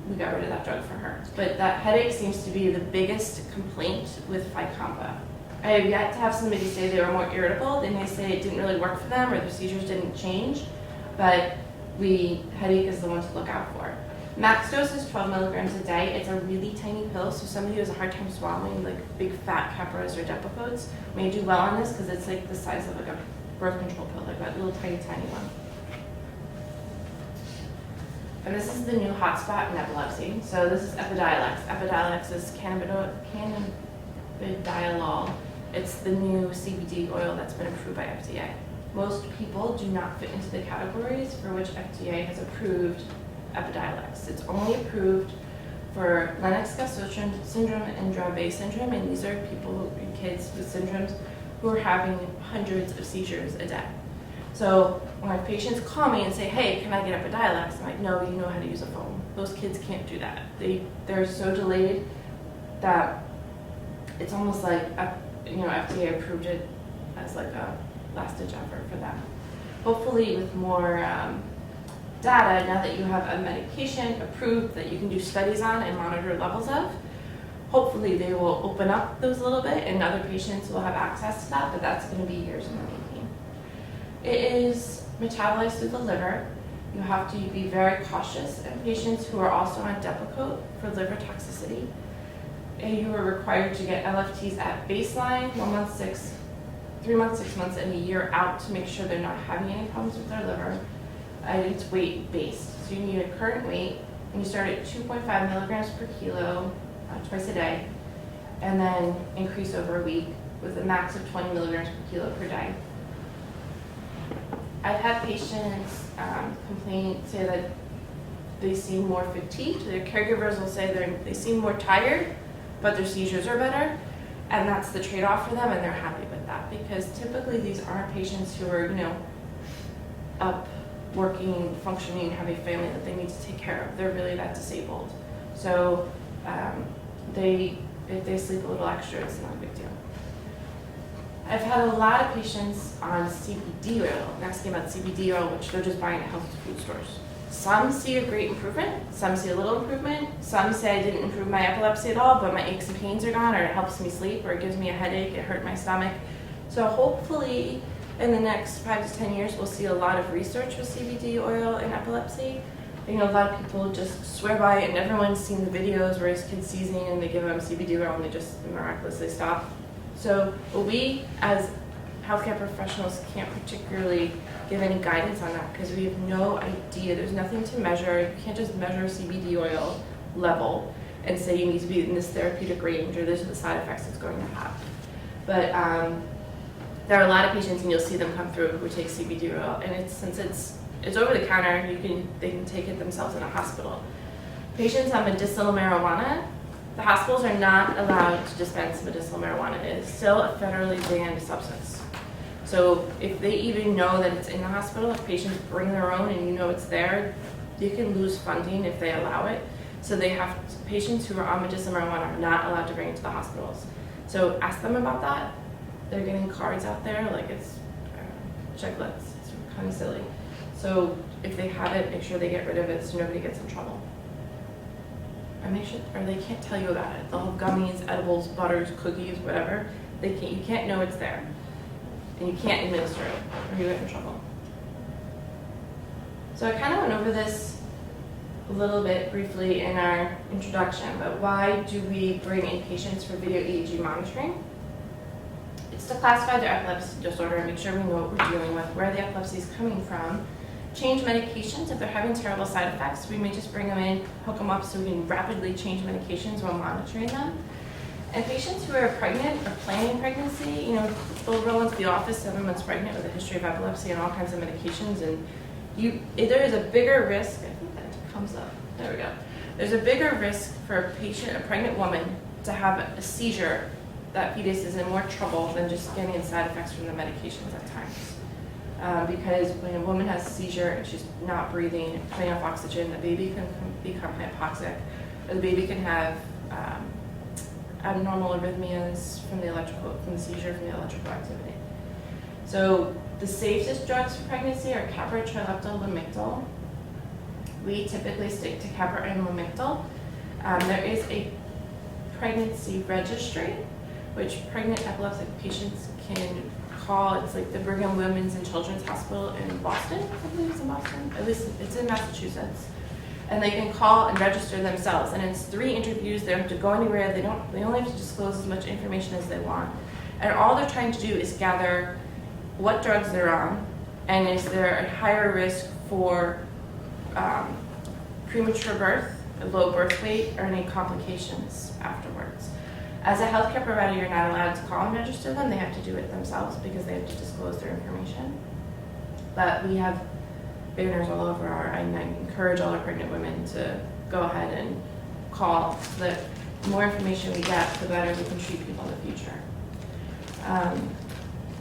we got rid of that drug for her. But that headache seems to be the biggest complaint with Fycompa. I have yet to have somebody say they were more irritable. They may say it didn't really work for them or their seizures didn't change, but headache is the one to look out for. Max dose is 12 milligrams a day. It's a really tiny pill, so somebody who has a hard time swallowing like big fat Keppras or Depakotes may do well on this because it's like the size of like a birth control pill, like that little tiny one. And this is the new hotspot in epilepsy. So this is Epidiolex. Epidiolex is cannabidiol. It's the new CBD oil that's been approved by FDA. Most people do not fit into the categories for which FDA has approved Epidiolex. It's only approved for Lennox-Gastaut syndrome and Dravet syndrome, and these are kids with syndromes who are having hundreds of seizures a day. So when patients call me and say, hey, can I get Epidiolex? I'm like, no, you know how to use a phone. Those kids can't do that. They're so delayed that it's almost like FDA approved it as like a last-ditch effort for them. Hopefully with more data, now that you have a medication approved that you can do studies on and monitor levels of, hopefully they will open up those a little bit and other patients will have access to that, but that's going to be years in the making. It is metabolized through the liver. You have to be very cautious in patients who are also on Depakote for liver toxicity. And you are required to get LFTs at baseline, 1 month, 3 months, 6 months, and a year out to make sure they're not having any problems with their liver. And it's weight-based. So you need a current weight, and you start at 2.5 milligrams per kilo twice a day, and then increase over a week with a max of 20 milligrams per kilo per day. I've had patients say that they seem more fatigued. Their caregivers will say they seem more tired, but their seizures are better, and that's the trade-off for them, and they're happy with that because typically these aren't patients who are, up, working, functioning, have a family that they need to take care of. They're really that disabled. So if they sleep a little extra, it's not a big deal. I've had a lot of patients on CBD oil, asking about CBD oil, which they're just buying at health food stores. Some see a great improvement, some see a little improvement, some say I didn't improve my epilepsy at all, but my aches and pains are gone, or it helps me sleep, or it gives me a headache, it hurt my stomach. So hopefully in the next 5 to 10 years, we'll see a lot of research with CBD oil in epilepsy. A lot of people just swear by it, and everyone's seen the videos where his kid's seizing and they give them CBD oil and they just miraculously stop. So we, as healthcare professionals, can't particularly give any guidance on that because we have no idea. There's nothing to measure. You can't just measure CBD oil level and say you need to be in this therapeutic range or these are the side effects it's going to have. But there are a lot of patients, and you'll see them come through who take CBD oil, and since it's over the counter, they can take it themselves in a hospital. Patients on medicinal marijuana, the hospitals are not allowed to dispense medicinal marijuana. It is still a federally banned substance. So if they even know that it's in the hospital, if patients bring their own and it's there, you can lose funding if they allow it. So patients who are on medicinal marijuana are not allowed to bring it to the hospitals. So ask them about that. They're getting cards out there like it's checklets. It's kind of silly. So if they have it, make sure they get rid of it so nobody gets in trouble. Or make sure, or they can't tell you about it. They'll have gummies, edibles, butters, cookies, whatever. You can't know it's there. And you can't administer it or you get in trouble. So I kind of went over this a little bit briefly in our introduction, but why do we bring in patients for video EEG monitoring? It's to classify their epilepsy disorder and make sure we know what we're dealing with, where the epilepsy is coming from, change medications. If they're having terrible side effects, we may just bring them in, hook them up so we can rapidly change medications while monitoring them. And patients who are pregnant or planning pregnancy, they'll roll into the office 7 months pregnant with a history of epilepsy and all kinds of medications, and there is a bigger risk, I think that comes up, there we go. There's a bigger risk for a pregnant woman to have a seizure. That fetus is in more trouble than just getting side effects from the medications at times. Because when a woman has a seizure and she's not breathing, putting off oxygen, the baby can become hypoxic, or the baby can have abnormal arrhythmias from the seizure, from the electrical activity. So the safest drugs for pregnancy are Capra, Trileptal, Lamictal. We typically stick to Capra and Lamictal. There is a pregnancy registry, which pregnant epileptic patients can call. It's like the Brigham Women's and Children's Hospital in Boston. I believe it's in Boston. At least it's in Massachusetts. And they can call and register themselves. And it's 3 interviews. They don't have to go anywhere. They only have to disclose as much information as they want. And all they're trying to do is gather what drugs they're on, and is there a higher risk for premature birth, a low birth weight, or any complications afterwards. As a healthcare provider, you're not allowed to call and register them. They have to do it themselves because they have to disclose their information. But we have banners all over I encourage all our pregnant women to go ahead and call so that the more information we get, the better we can treat people in the future.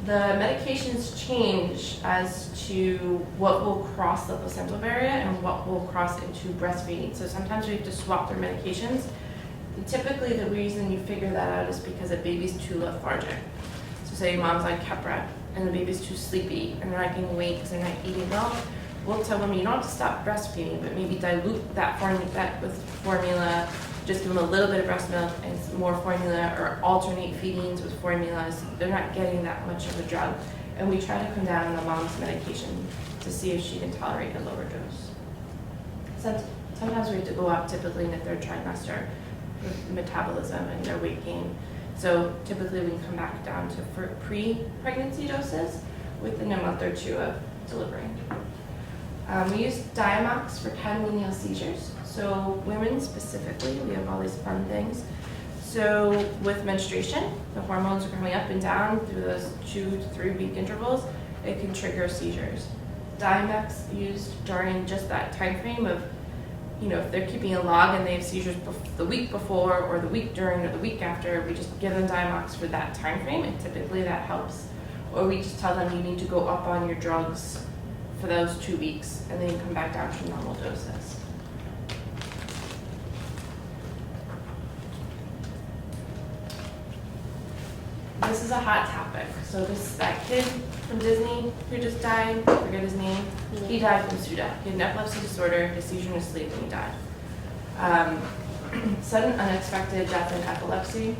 The medications change as to what will cross the placental barrier and what will cross into breastfeeding. So sometimes we have to swap their medications. And typically the reason you figure that out is because a baby's too lethargic. So say mom's on Keppra and the baby's too sleepy and they're not gaining weight because they're not eating well. We'll tell them you don't have to stop breastfeeding, but maybe dilute that with formula, just give them a little bit of breast milk and more formula, or alternate feedings with formulas. They're not getting that much of a drug. And we try to come down on the mom's medication to see if she can tolerate a lower dose. Sometimes we have to go up typically in the 3rd trimester with metabolism and their weight gain. So typically we can come back down to pre-pregnancy doses within a month or 2 of delivery. We use Diamox for catamenial seizures. So women specifically, we have all these fun things. So with menstruation, the hormones are coming up and down through those 2 to 3 week intervals. It can trigger seizures. Diamox used during just that time frame of, if they're keeping a log and they have seizures the week before or the week during or the week after, we just give them Diamox for that time frame, and typically that helps. Or we just tell them you need to go up on your drugs for those 2 weeks and then you come back down to normal doses. This is a hot topic. So that kid from Disney who just died, I forget his name, he died from SUDEP. He had an epilepsy disorder, his seizure in his sleep, and he died. Sudden unexpected death in epilepsy,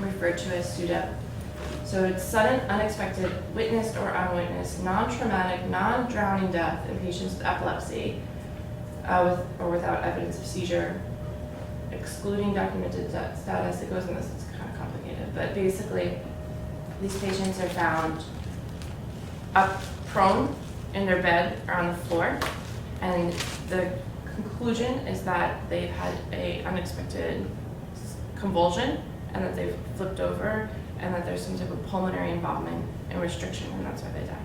referred to as SUDEP. So it's sudden, unexpected, witnessed or unwitnessed, non-traumatic, non-drowning death in patients with epilepsy with or without evidence of seizure, excluding documented status. It goes in this, it's kind of complicated, but basically these patients are found up prone in their bed or on the floor, and the conclusion is that they've had an unexpected convulsion and that they've flipped over and that there's some type of pulmonary involvement and restriction, and that's why they die.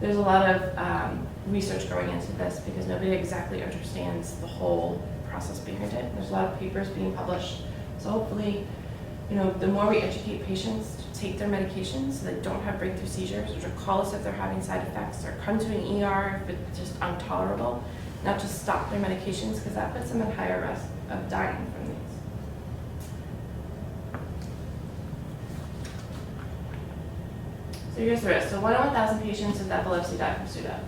There's a lot of research going into this because nobody exactly understands the whole process behind it. There's a lot of papers being published. So hopefully, the more we educate patients to take their medications so they don't have breakthrough seizures, or to call us if they're having side effects, or come to an ER if it's just intolerable, not just stop their medications, because that puts them at higher risk of dying from these. So here's the risk. So 1 in 1,000 patients with epilepsy die from SUDEP.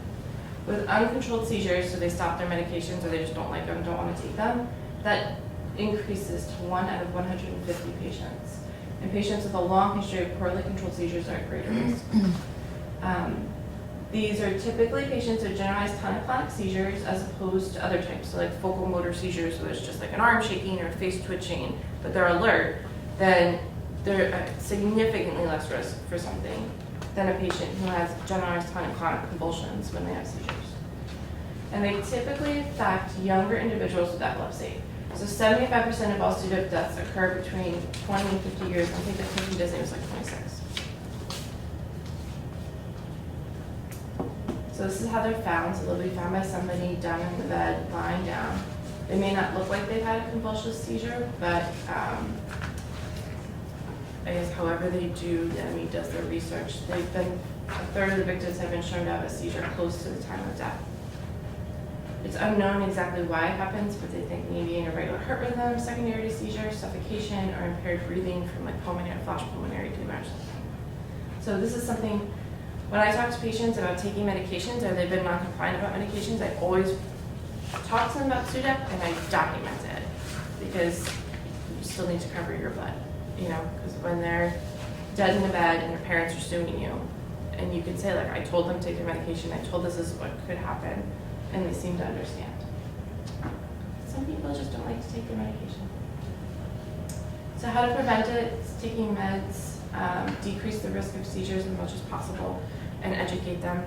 With uncontrolled seizures, so they stop their medications or they just don't like them, don't want to take them, that increases to 1 out of 150 patients. And patients with a long history of poorly controlled seizures are at greater risk. These are typically patients with generalized tonic-clonic seizures as opposed to other types, so like focal motor seizures where it's just like an arm shaking or face twitching, but they're alert, then they're at significantly less risk for something than a patient who has generalized tonic-clonic convulsions when they have seizures. And they typically affect younger individuals with epilepsy. So 75% of all SUDEP deaths occur between 20 and 50 years. I think the patient Disney was like 26. So this is how they're found. So they'll be found by somebody down in the bed, lying down. They may not look like they've had a convulsive seizure, but I guess however they do, the ME does their research. A third of the victims have been shown to have a seizure close to the time of death. It's unknown exactly why it happens, but they think maybe an irregular heart rhythm, secondary to seizure, suffocation, or impaired breathing from like pulmonary, flash pulmonary hemorrhage. So this is something, when I talk to patients about taking medications or they've been non-compliant about medications, I always talk to them about SUDEP and I document it because you still need to cover your blood, you know, because when they're dead in the bed and their parents are suing you, and you can say like, I told them to take their medication, I told this is what could happen, and they seem to understand. Some people just don't like to take their medication. So how to prevent it? It's taking meds, decrease the risk of seizures as much as possible, and educate them.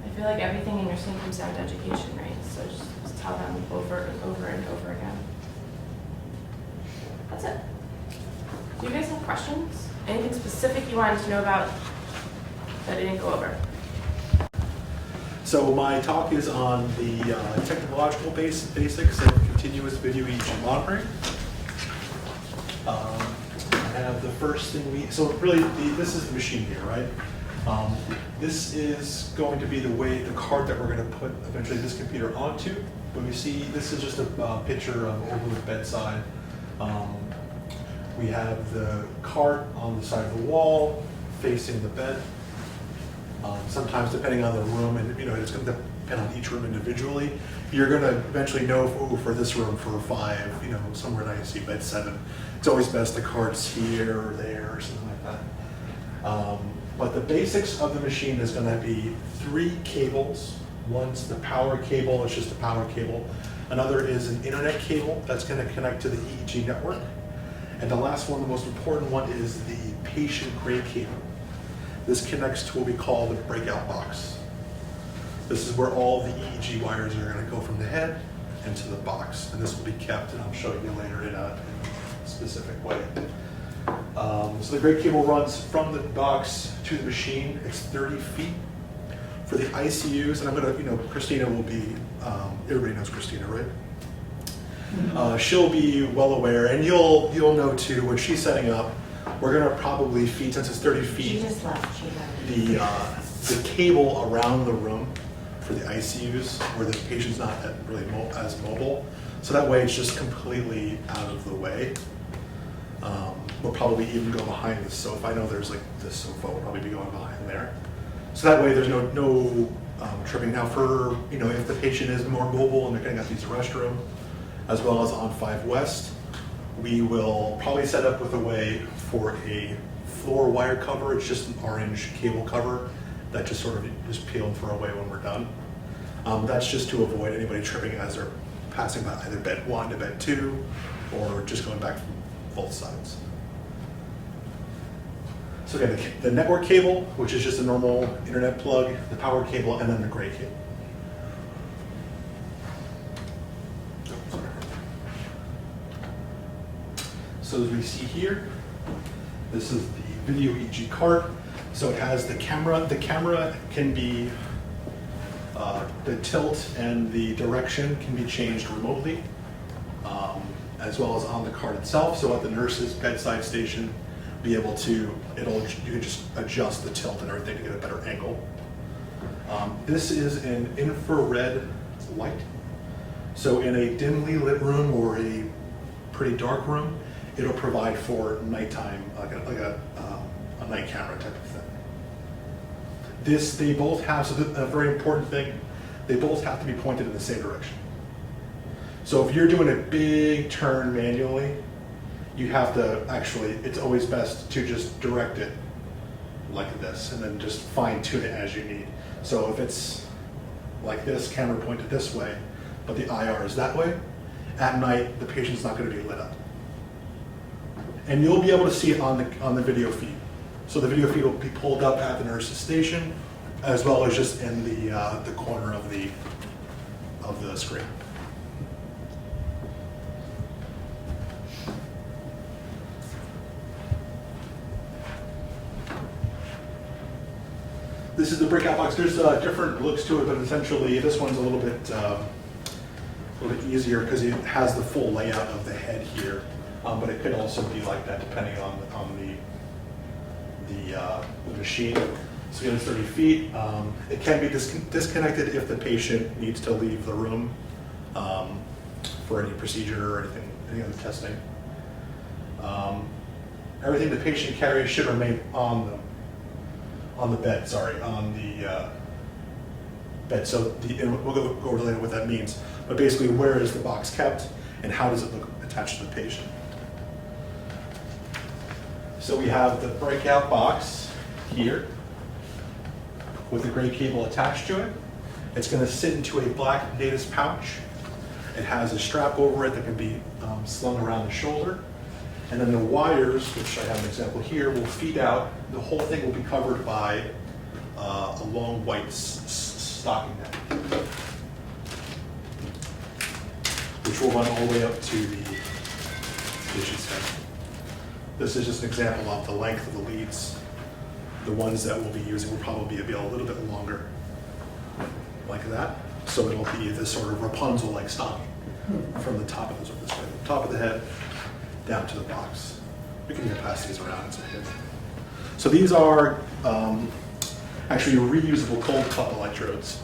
I feel like everything in nursing comes down to education, right? So just tell them over and over and over again. That's it. Do you guys have questions? Anything specific you wanted to know about that I didn't go over? So my talk is on the technological basics of continuous video EEG monitoring. And the first thing so really this is the machine here, right? This is going to be the cart that we're going to put eventually this computer onto. When we see, this is just a picture of over the bedside. We have the cart on the side of the wall facing the bed. Sometimes depending on the room, and you know, it's going to depend on each room individually. You're going to eventually know, for this room for 5, you know, somewhere in ICU bed 7. It's always best the cart's here or there or something like that. But the basics of the machine is going to be 3 cables. One's the power cable, it's just a power cable. Another is an internet cable that's going to connect to the EEG network. And the last one, the most important one, is the patient-grade cable. This connects to what we call the breakout box. This is where all the EEG wires are going to go from the head into the box. And this will be kept, and I'll show you later in a specific way. So the grade cable runs from the box to the machine. It's 30 feet. For the ICUs, and I'm going to, you know, Christina will be, everybody knows Christina, right? She'll be well aware, and you'll know too, when she's setting up, we're going to probably feed, since it's 30 feet, She just left. the cable around the room for the ICUs where the patient's not really as mobile. So that way it's just completely out of the way. We'll probably even go behind the sofa. I know there's like this sofa will probably be going behind there. So that way there's no tripping. Now for, you know, if the patient is more mobile and they're getting out to use the restroom, as well as on 5 West, we will probably set up with a way for a floor wire cover. It's just an orange cable cover that just sort of just peel and throw away when we're done. That's just to avoid anybody tripping as they're passing by either bed 1 to bed 2 or just going back from both sides. So again, the network cable, which is just a normal internet plug, the power cable, and then the gray cable. So as we see here, this is the video EEG cart. So it has the camera. The camera can be, the tilt and the direction can be changed remotely, as well as on the cart itself. So at the nurse's bedside station, be able to, you can just adjust the tilt and everything to get a better angle. This is an infrared light. So in a dimly lit room or a pretty dark room, it'll provide for nighttime, like a night camera type of thing. They both have, so a very important thing, they both have to be pointed in the same direction. So if you're doing a big turn manually, you have to actually, it's always best to just direct it like this and then just fine tune it as you need. So if it's like this, camera pointed this way, but the IR is that way, at night the patient's not going to be lit up. And you'll be able to see it on the video feed. So the video feed will be pulled up at the nurse's station, as well as just in the corner of the screen. This is the breakout box. There's different looks to it, but essentially this one's a little bit easier because it has the full layout of the head here. But it could also be like that depending on the machine. So again, it's 30 feet. It can be disconnected if the patient needs to leave the room for any procedure or any other testing. Everything the patient carries should remain on the bed. On the bed. So and we'll go over later what that means. But basically, where is the box kept, and how does it look attached to the patient? So we have the breakout box here with the gray cable attached to it. It's going to sit into a black Natus pouch. It has a strap over it that can be slung around the shoulder. And then the wires, which I have an example here, will feed out. The whole thing will be covered by a long white stocking net, which will run all the way up to the patient's head. This is just an example of the length of the leads. The ones that we'll be using will probably be a little bit longer, like that. So it'll be this sort of Rapunzel-like stocking from the top of the top of the head down to the box. We can even pass these around as a hit. So these are actually reusable cold cup electrodes.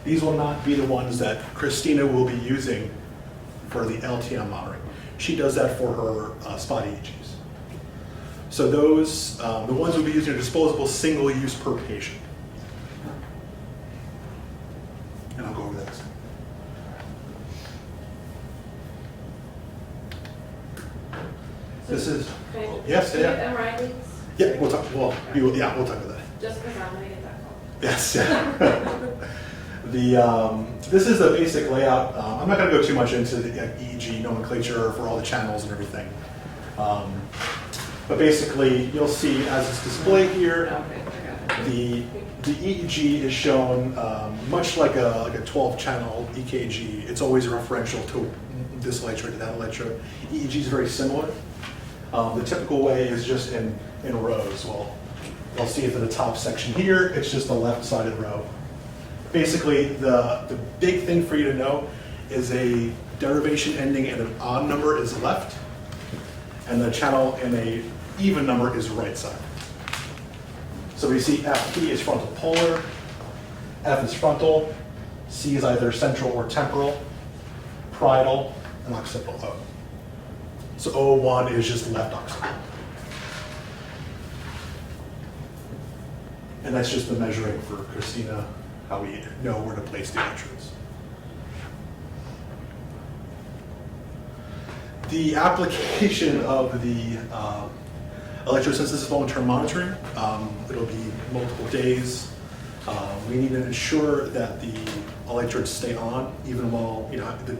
These will not be the ones that Christina will be using for the LTM monitoring. She does that for her spot EEGs. So those, the ones we'll be using are disposable, single use per patient. And I'll go over that. This is, yes, yeah. MRI leads? Yeah, we'll talk, we'll talk about that. Just because I'm going to get that call. Yes, yeah. This is the basic layout. I'm not going to go too much into the EEG nomenclature for all the channels and everything. But basically, you'll see as it's displayed here, the EEG is shown much like a 12-channel EKG. It's always referential to this electrode to that electrode. EEG is very similar. The typical way is just in rows. Well, you'll see it in the top section here. It's just the left-sided row. Basically, the big thing for you to know is a derivation ending in an odd number is left, and the channel in a even number is right side. So we see FP is frontal polar, F is frontal, C is either central or temporal, parietal, and occipital O. So O1 is just left occipital. And that's just the measuring for Christina, how we know where to place the electrodes. The application of the electrode, since this is long-term monitoring, it'll be multiple days. We need to ensure that the electrodes stay on, even while,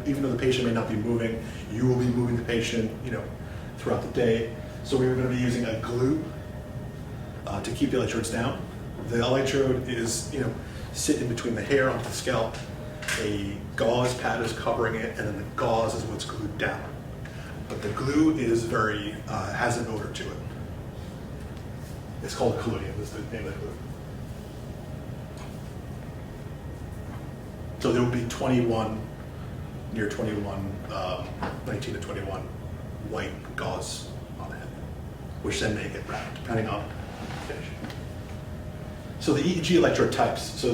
even though the patient may not be moving, you will be moving the patient, throughout the day. So we're going to be using a glue to keep the electrodes down. The electrode is, sit in between the hair onto the scalp. A gauze pad is covering it, and then the gauze is what's glued down. But the glue is has an odor to it. It's called collodion, that's the name of the glue. So there will be 21, near 21, 19 to 21 white gauze on the head, which then may get wrapped, depending on the finish. So the EEG electrode types, so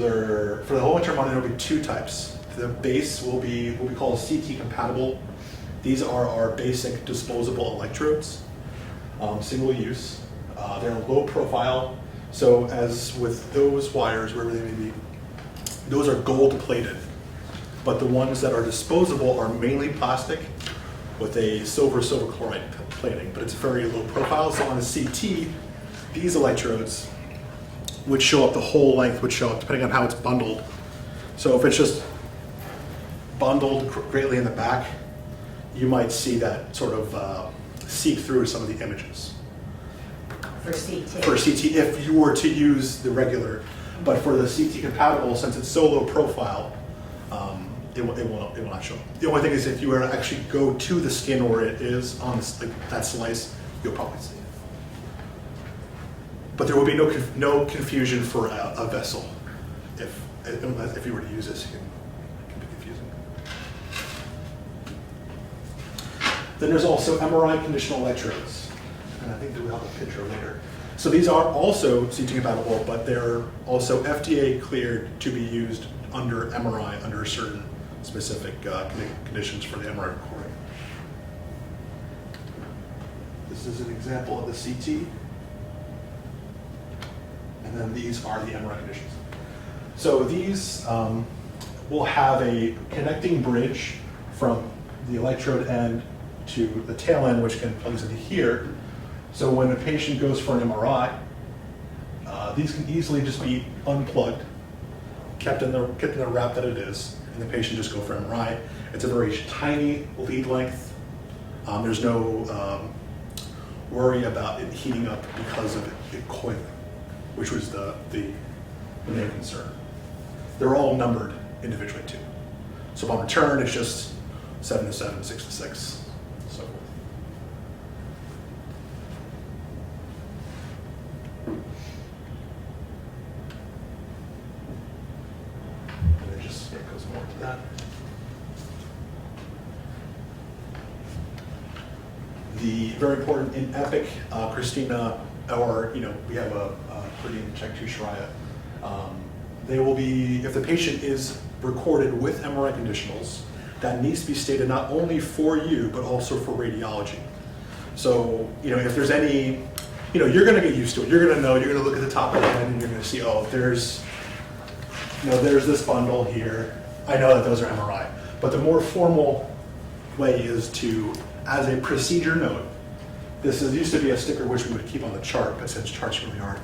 for the whole long-term monitor, there will be two types. The base will be what we call CT compatible. These are our basic disposable electrodes, single use. They're low profile, So as with those wires, wherever they may be, those are gold plated. But the ones that are disposable are mainly plastic with a silver chloride plating, but it's very low profile. So on a CT, these electrodes would show up, the whole length would show up depending on how it's bundled. So if it's just bundled greatly in the back, you might see that sort of seep through some of the images. For CT. For CT, if you were to use the regular, but for the CT compatible, since it's so low profile, it will not show. The only thing is if you were to actually go to the skin where it is on this, like that slice, you'll probably see it. But there will be no confusion for a vessel. If you were to use this, it can be confusing. Then there's also MRI conditional electrodes. And I think that we'll have a picture later. So these are also CT compatible, but they're also FDA cleared to be used under MRI under certain specific conditions for the MRI recording. This is an example of the CT. And then these are the MRI conditions. So these will have a connecting bridge from the electrode end to the tail end, which can plug into here. So when a patient goes for an MRI, these can easily just be unplugged, kept in the wrap that it is, and the patient just go for MRI. It's a very tiny lead length. There's no worry about it heating up because of it coiling, which was the main concern. They're all numbered individually too. So upon return, it's just 7 to 7, 6 to 6, so forth. And it just goes more to that. The very important in Epic, Christina, or we have a pretty check to Shariah. They will be, if the patient is recorded with MRI conditionals, that needs to be stated not only for you, but also for radiology. So, if there's any, you're gonna get used to it. You're gonna know, you're gonna look at the top of the head and you're gonna see, oh, there's this bundle here. I know that those are MRI. But the more formal way is to, as a procedure note, this used to be a sticker which we would keep on the chart, but since charts really aren't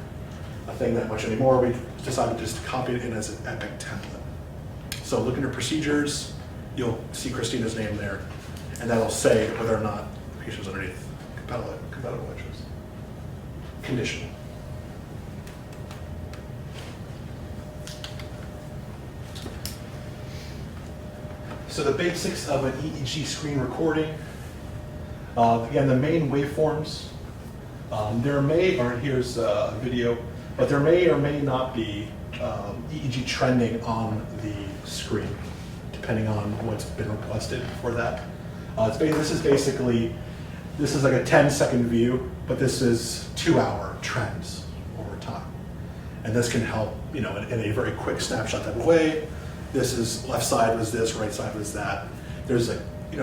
a thing that much anymore, we decided to just copy it in as an Epic template. So look into procedures, you'll see Christina's name there, and that'll say whether or not the patient's underneath compatible electrodes. Conditional. So the basics of an EEG screen recording. Again, the main waveforms. Here's a video, but there may or may not be EEG trending on the screen, depending on what's been requested for that. This is like a 10-second view, but this is 2-hour trends over time. And this can help, in a very quick snapshot type of way. This is left side was this, right side was that. There's a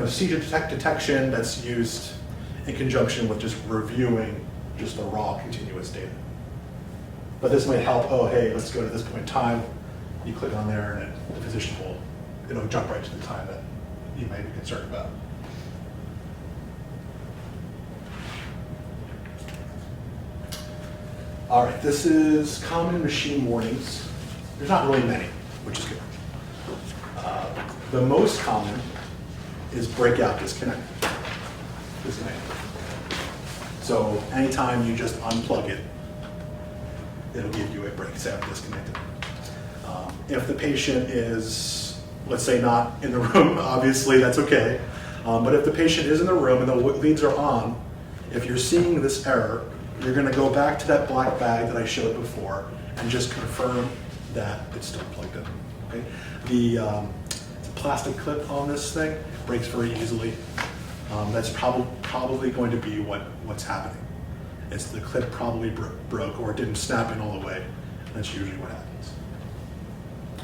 seizure detection that's used in conjunction with just reviewing just the raw continuous data. But this might help, oh, hey, let's go to this point in time. You click on there and the physician will jump right to the time that you may be concerned about. All right, this is common machine warnings. There's not really many, which is good. The most common is breakout disconnect. So anytime you just unplug it, it'll give you a breakout disconnected. If the patient is, let's say, not in the room, obviously that's okay. But if the patient is in the room and the leads are on, if you're seeing this error, you're going to go back to that black bag that I showed before and just confirm that it's still plugged in. Okay? The plastic clip on this thing breaks very easily. That's probably going to be what's happening. It's the clip probably broke or it didn't snap in all the way. That's usually what happens.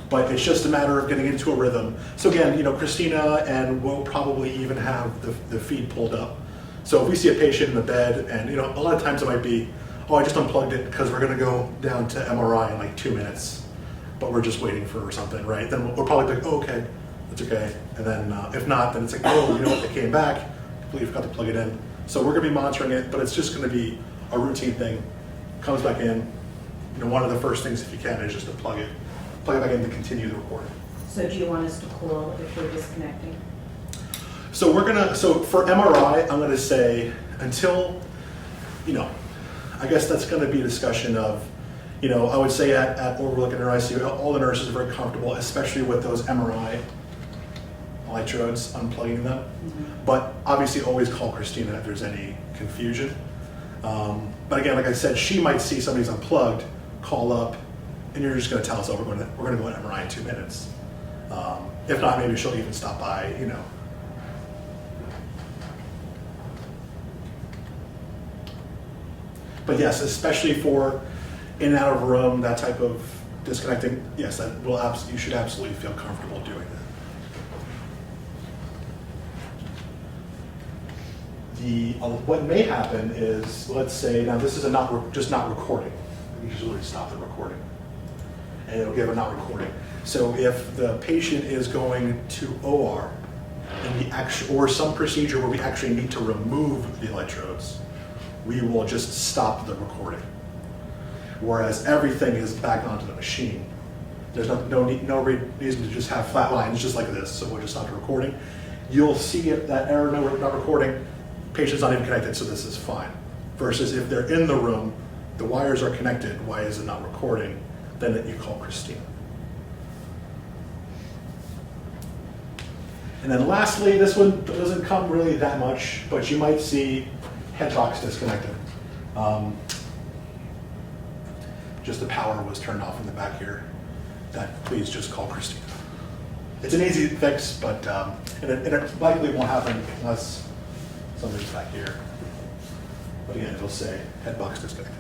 But it's just a matter of getting into a rhythm. So again, Christina and we'll probably even have the feed pulled up. So if we see a patient in the bed and a lot of times it might be, oh, I just unplugged it because we're gonna go down to MRI in like 2 minutes, but we're just waiting for something, right? Then we'll probably be like, oh, okay, that's okay. And then if not, then it's like, oh, you know what, they came back, completely forgot to plug it in. So we're gonna be monitoring it, but it's just gonna be a routine thing. Comes back in, you know, one of the first things, if you can, is just to plug it back in to continue the recording. So do you want us to call if we're disconnecting? So so for MRI, I'm gonna say until, you know, I guess that's gonna be a discussion of, you know, I would say at Overlook and ICU, all the nurses are very comfortable, especially with those MRI electrodes, unplugging them. But obviously always call Christina if there's any confusion. But again, like I said, she might see somebody's unplugged, call up, and you're just gonna tell us, oh, we're gonna go to MRI in 2 minutes. If not, maybe she'll even stop by, you know. But yes, especially for in and out of room, that type of disconnecting, yes, that will you should absolutely feel comfortable doing that. What may happen is, let's say, now this is just not recording. You just literally stop the recording, and it'll give a not recording. So if the patient is going to OR, and or some procedure where we actually need to remove the electrodes, we will just stop the recording. Whereas everything is back onto the machine. There's no reason to just have flat lines just like this, so we'll just stop the recording. You'll see that error, no, not recording, patient's not even connected, so this is fine. Versus if they're in the room, the wires are connected, why is it not recording? Then you call Christina. And then lastly, this one doesn't come really that much, but you might see head box disconnected. Just the power was turned off in the back here. That please just call Christina. It's an easy fix, but and it likely won't happen unless somebody's back here. But again, it'll say head box disconnected.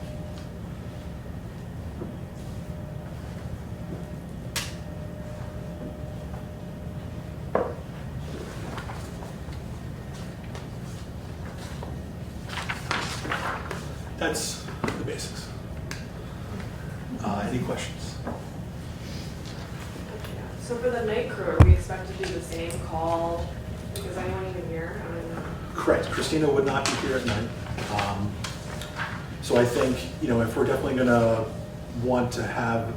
That's the basics. Any questions? So for the night crew, are we expected to do the same call? Because I won't even hear. I don't know. Correct. Christina would not be here at night. So I think, you know, if we're definitely going to want to have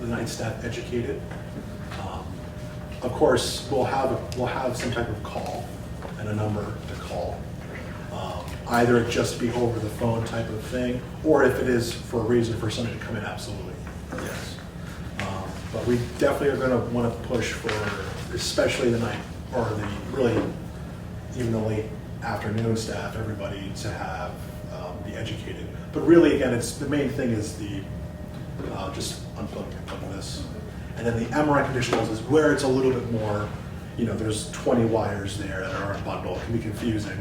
the night staff educated, of course, we'll have some type of call and a number to call. Either just be over the phone type of thing, or if it is for a reason for somebody to come in, absolutely, yes. But we definitely are going to want to push for, especially the night, or even the late afternoon staff, everybody to have, be educated. But really, again, the main thing is the, just unplugging this. And then the MRI conditionals is where it's a little bit more, you know, there's 20 wires there that are a bundle. It can be confusing.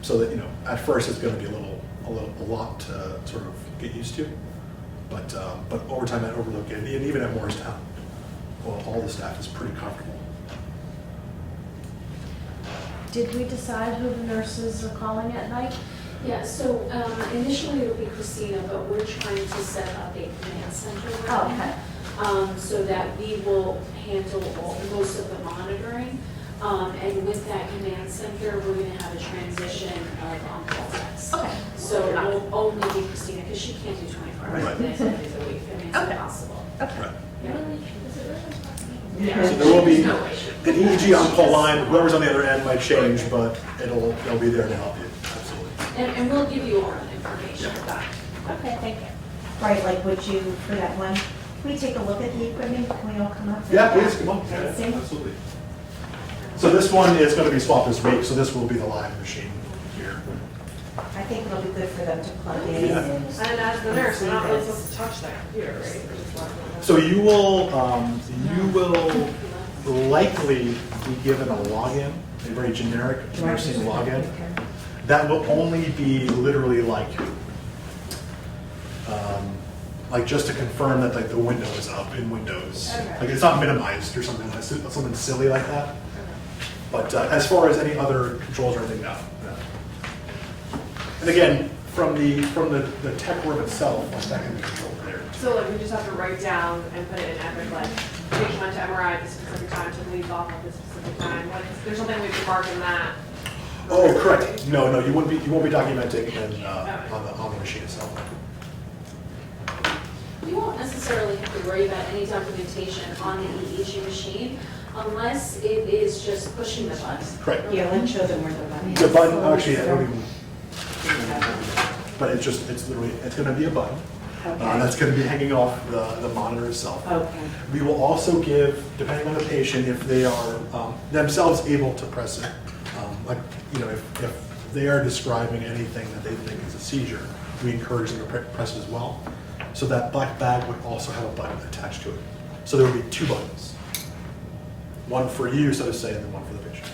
So that, you know, at first it's going to be a lot to sort of get used to, but over time at Overlook and even at Morristown, well, all the staff is pretty comfortable. Did we decide who the nurses are calling at night? Yeah, so initially it'll be Christina, but we're trying to set up a command center right Oh, now, okay. so that we will handle most of the monitoring. And with that command center, we're going to have a transition of on-call techs. Okay. So it will only be Christina, because she can't do 24 hours a day, 7 days a week. I mean, it's Okay. impossible. Okay. Right. Yeah. So there will be No way. an EEG on-call line. Whoever's on the other end might change, but they'll be there to help you. Absolutely. And we'll give you all that information. Okay, thank you. Right, like would you, for that one, can we take a look at the equipment? Can we all come up? Yeah, please come on. Okay, see? Absolutely. So this one is going to be swapped this week. So this will be the live machine here. I think it'll be good for them to plug in Yeah. and. And as the nurse, we're not really supposed to touch that computer, right? We're just letting them know. So you will likely be given a login, a very generic nursing login. That will only be literally like just to confirm that like the window is up in Windows. Okay. Like it's not minimized or something silly like that. But as far as any other controls or anything, no. And again, from the tech room itself, like that can be controlled there. So like we just have to write down and put it in Epic, like, patient went to MRI at this specific time, took leave off at this specific time, like, there's something we can mark in that. Oh, correct. No, you won't be documenting on the machine itself. You won't necessarily have to worry about any documentation on the EEG machine unless it is just pushing the button. Correct. Yeah, let's show them where the button is. The button, actually, I don't even, but it's literally, it's gonna be a button. Okay. That's gonna be hanging off the monitor itself. Okay. We will also give, depending on the patient, if they are themselves able to press it, like, you know, if they are describing anything that they think is a seizure, we encourage them to press it as well. So that black bag would also have a button attached to it. So there would be 2 buttons. One for you, so to say, and then one for the patient.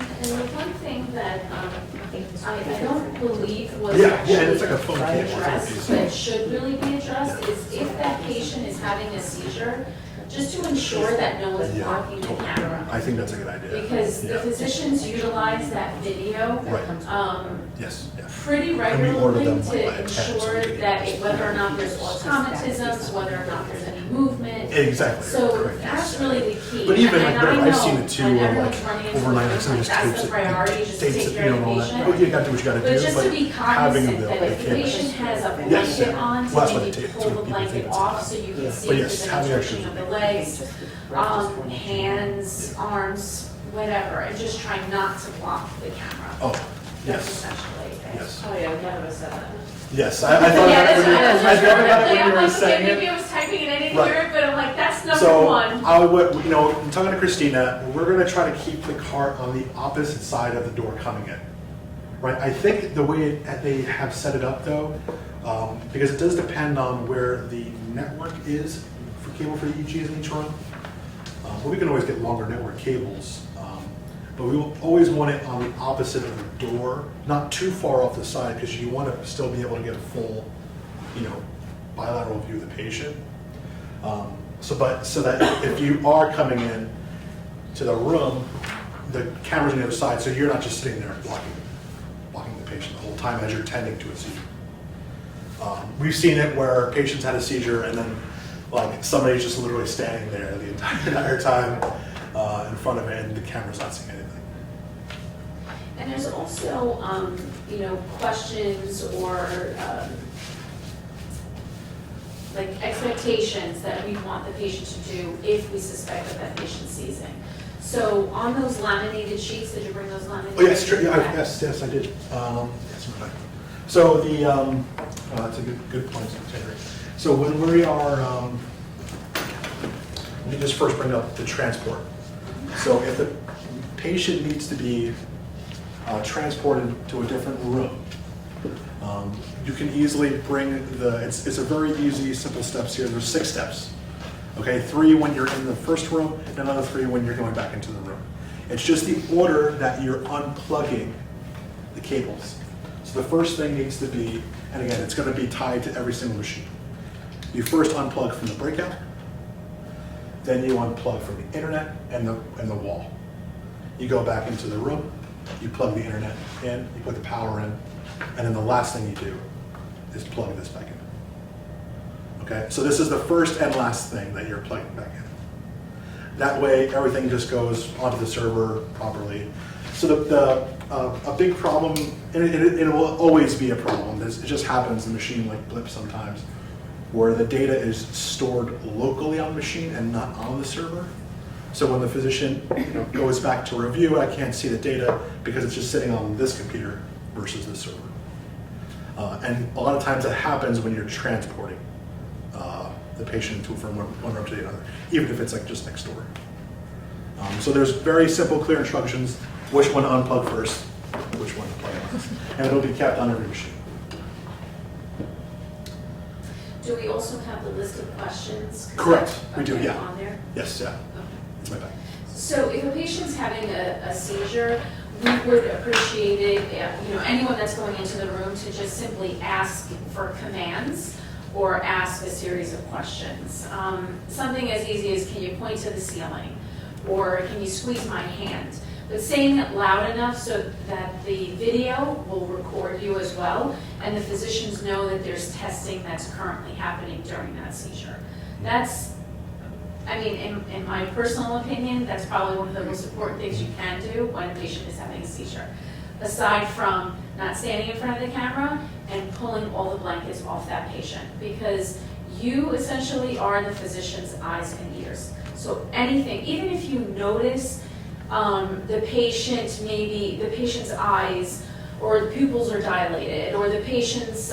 And the one thing that I don't believe was Yeah, actually and it's like a phone cable, it's like a addressed, piece. but should really be addressed, is if that patient is having a seizure, just to ensure that no one's Yeah, blocking the camera. I think that's a good idea. Because the Yeah. physicians utilize that video Right. Yes, yeah. pretty And we regularly order them to by 10, so ensure we can- that whether or not there's automatisms, whether or not there's any movement. Exactly. So correct, that's yes. really the key. But even, like, And I whatever, I've seen know it too, when where, everyone's like, running into overnight, the room, someone just that's tapes the it, priority, just to tapes take it, care you of know, the all that. patient. Oh, you gotta do what you gotta do, But just to be having cognizant the that if the cameras. patient has a Yes, blanket on, well, that's to what maybe it takes, pull so the people blanket think it's off on. so you can But see if yes, there's having any extras stretching of would the be- legs, hands, arms, whatever, and just try not to block the camera. Oh, That's yes, essentially it. yes. Oh yeah, none of us said that. Yes, I thought Yeah, about it when you, that's I thought about it when you I'm were like, okay, saying maybe it. I was typing and I didn't Right. hear it, but I'm like, that's number So, one. I would, you know, I'm talking to Christina, we're gonna try to keep the cart on the opposite side of the door coming in. Right, I think the way they have set it up though, because it does depend on where the network is for cable for the EEGs in each room. But we can always get longer network cables, but we will always want it on the opposite of the door, not too far off the side, because you want to still be able to get a full, you know, bilateral view of the patient. So that if you are coming in to the room, the camera's on the other side, so you're not just sitting there blocking the patient the whole time as you're tending to a seizure. We've seen it where patients had a seizure and then like somebody's just literally standing there the entire time in front of it and the camera's not seeing anything. And there's also, you know, questions or, like expectations that we want the patient to do if we suspect that that patient's seizing. So on those laminated sheets, did you bring those laminated? Oh, yes, sheets yeah, back? yes, I did. Yes, in fact. So the, that's a good point, Terry. So when we are, let me just first bring up the transport. So if the patient needs to be transported to a different room, you can easily bring it's a very easy, simple steps here. There's 6 steps. Okay, 3 when you're in the first room, and another 3 when you're going back into the room. It's just the order that you're unplugging the cables. So the first thing needs to be, and again, it's going to be tied to every single machine. You first unplug from the breakout, then you unplug from the internet and the wall. You go back into the room, you plug the internet in, you put the power in, and then the last thing you do is plug this back in. Okay, so this is the first and last thing that you're plugging back in. That way, everything just goes onto the server properly. So a big problem, and it will always be a problem, it just happens, the machine like blips sometimes, where the data is stored locally on the machine and not on the server. So when the physician goes back to review, I can't see the data because it's just sitting on this computer versus the server. And a lot of times that happens when you're transporting the patient from one room to the other, even if it's like just next door. So there's very simple, clear instructions, which one to unplug first, which one to plug last. And it'll be kept on every machine. Do we also have the list of questions? Correct, we do, Okay, yeah. on there? Yes, yeah, Okay. it's my bag. So if a patient's having a seizure, we would appreciate it, you know, anyone that's going into the room to just simply ask for commands or ask a series of questions. Something as easy as, can you point to the ceiling? Or can you squeeze my hand? but saying it loud enough so that the video will record you as well, and the physicians know that there's testing that's currently happening during that seizure. That's, I mean, in my personal opinion, that's probably one of the most important things you can do when a patient is having a seizure. Aside from not standing in front of the camera and pulling all the blankets off that patient, because you essentially are the physician's eyes and ears. So anything, even if you notice the patient's eyes or the pupils are dilated, or the patient's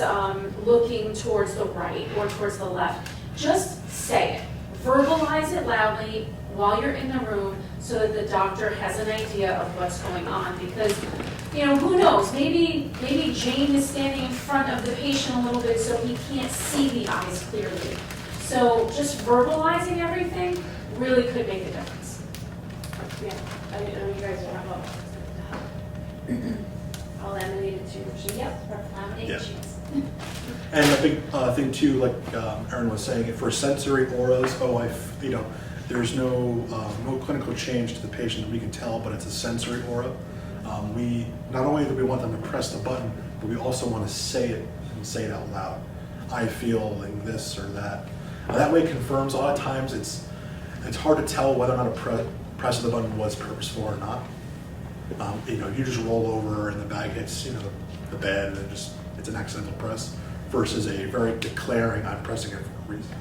looking towards the right or towards the left, just say it. Verbalize it loudly while you're in the room so that the doctor has an idea of what's going on. Because, you know, who knows, maybe Jane is standing in front of the patient a little bit so he can't see the eyes clearly. So just verbalizing everything really could make a difference. Yeah, I mean, you guys will have All laminated tubes. Yep, laminated Yeah. sheets. And a big thing too, like Erin was saying, for sensory auras, there's no clinical change to the patient that we can tell, but it's a sensory aura. We not only do we want them to press the button, but we also want to say it and say it out loud. I feel like this or that. That way it confirms. A lot of times it's hard to tell whether or not a press of the button was purposeful or not. You just roll over and the bag hits the bed and it's an accidental press versus a very declaring I'm pressing it for a reason.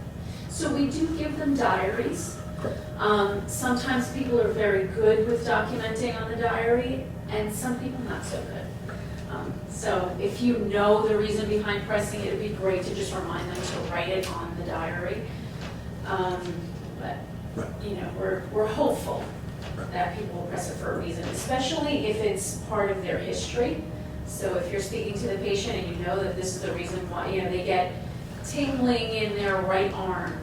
So we do give them diaries. Correct. Sometimes people are very good with documenting on the diary, and some people not so good. So if you know the reason behind pressing it, it'd be great to just remind them to write it on the diary. But Right. we're hopeful Right. that people will press it for a reason, especially if it's part of their history. So if you're speaking to the patient and you know that this is the reason why, they get tingling in their right arm,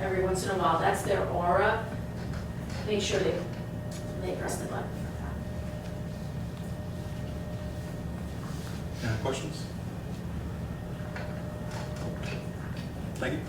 every once in a while, that's their aura, make sure they press the button for that. Any questions? Thank you.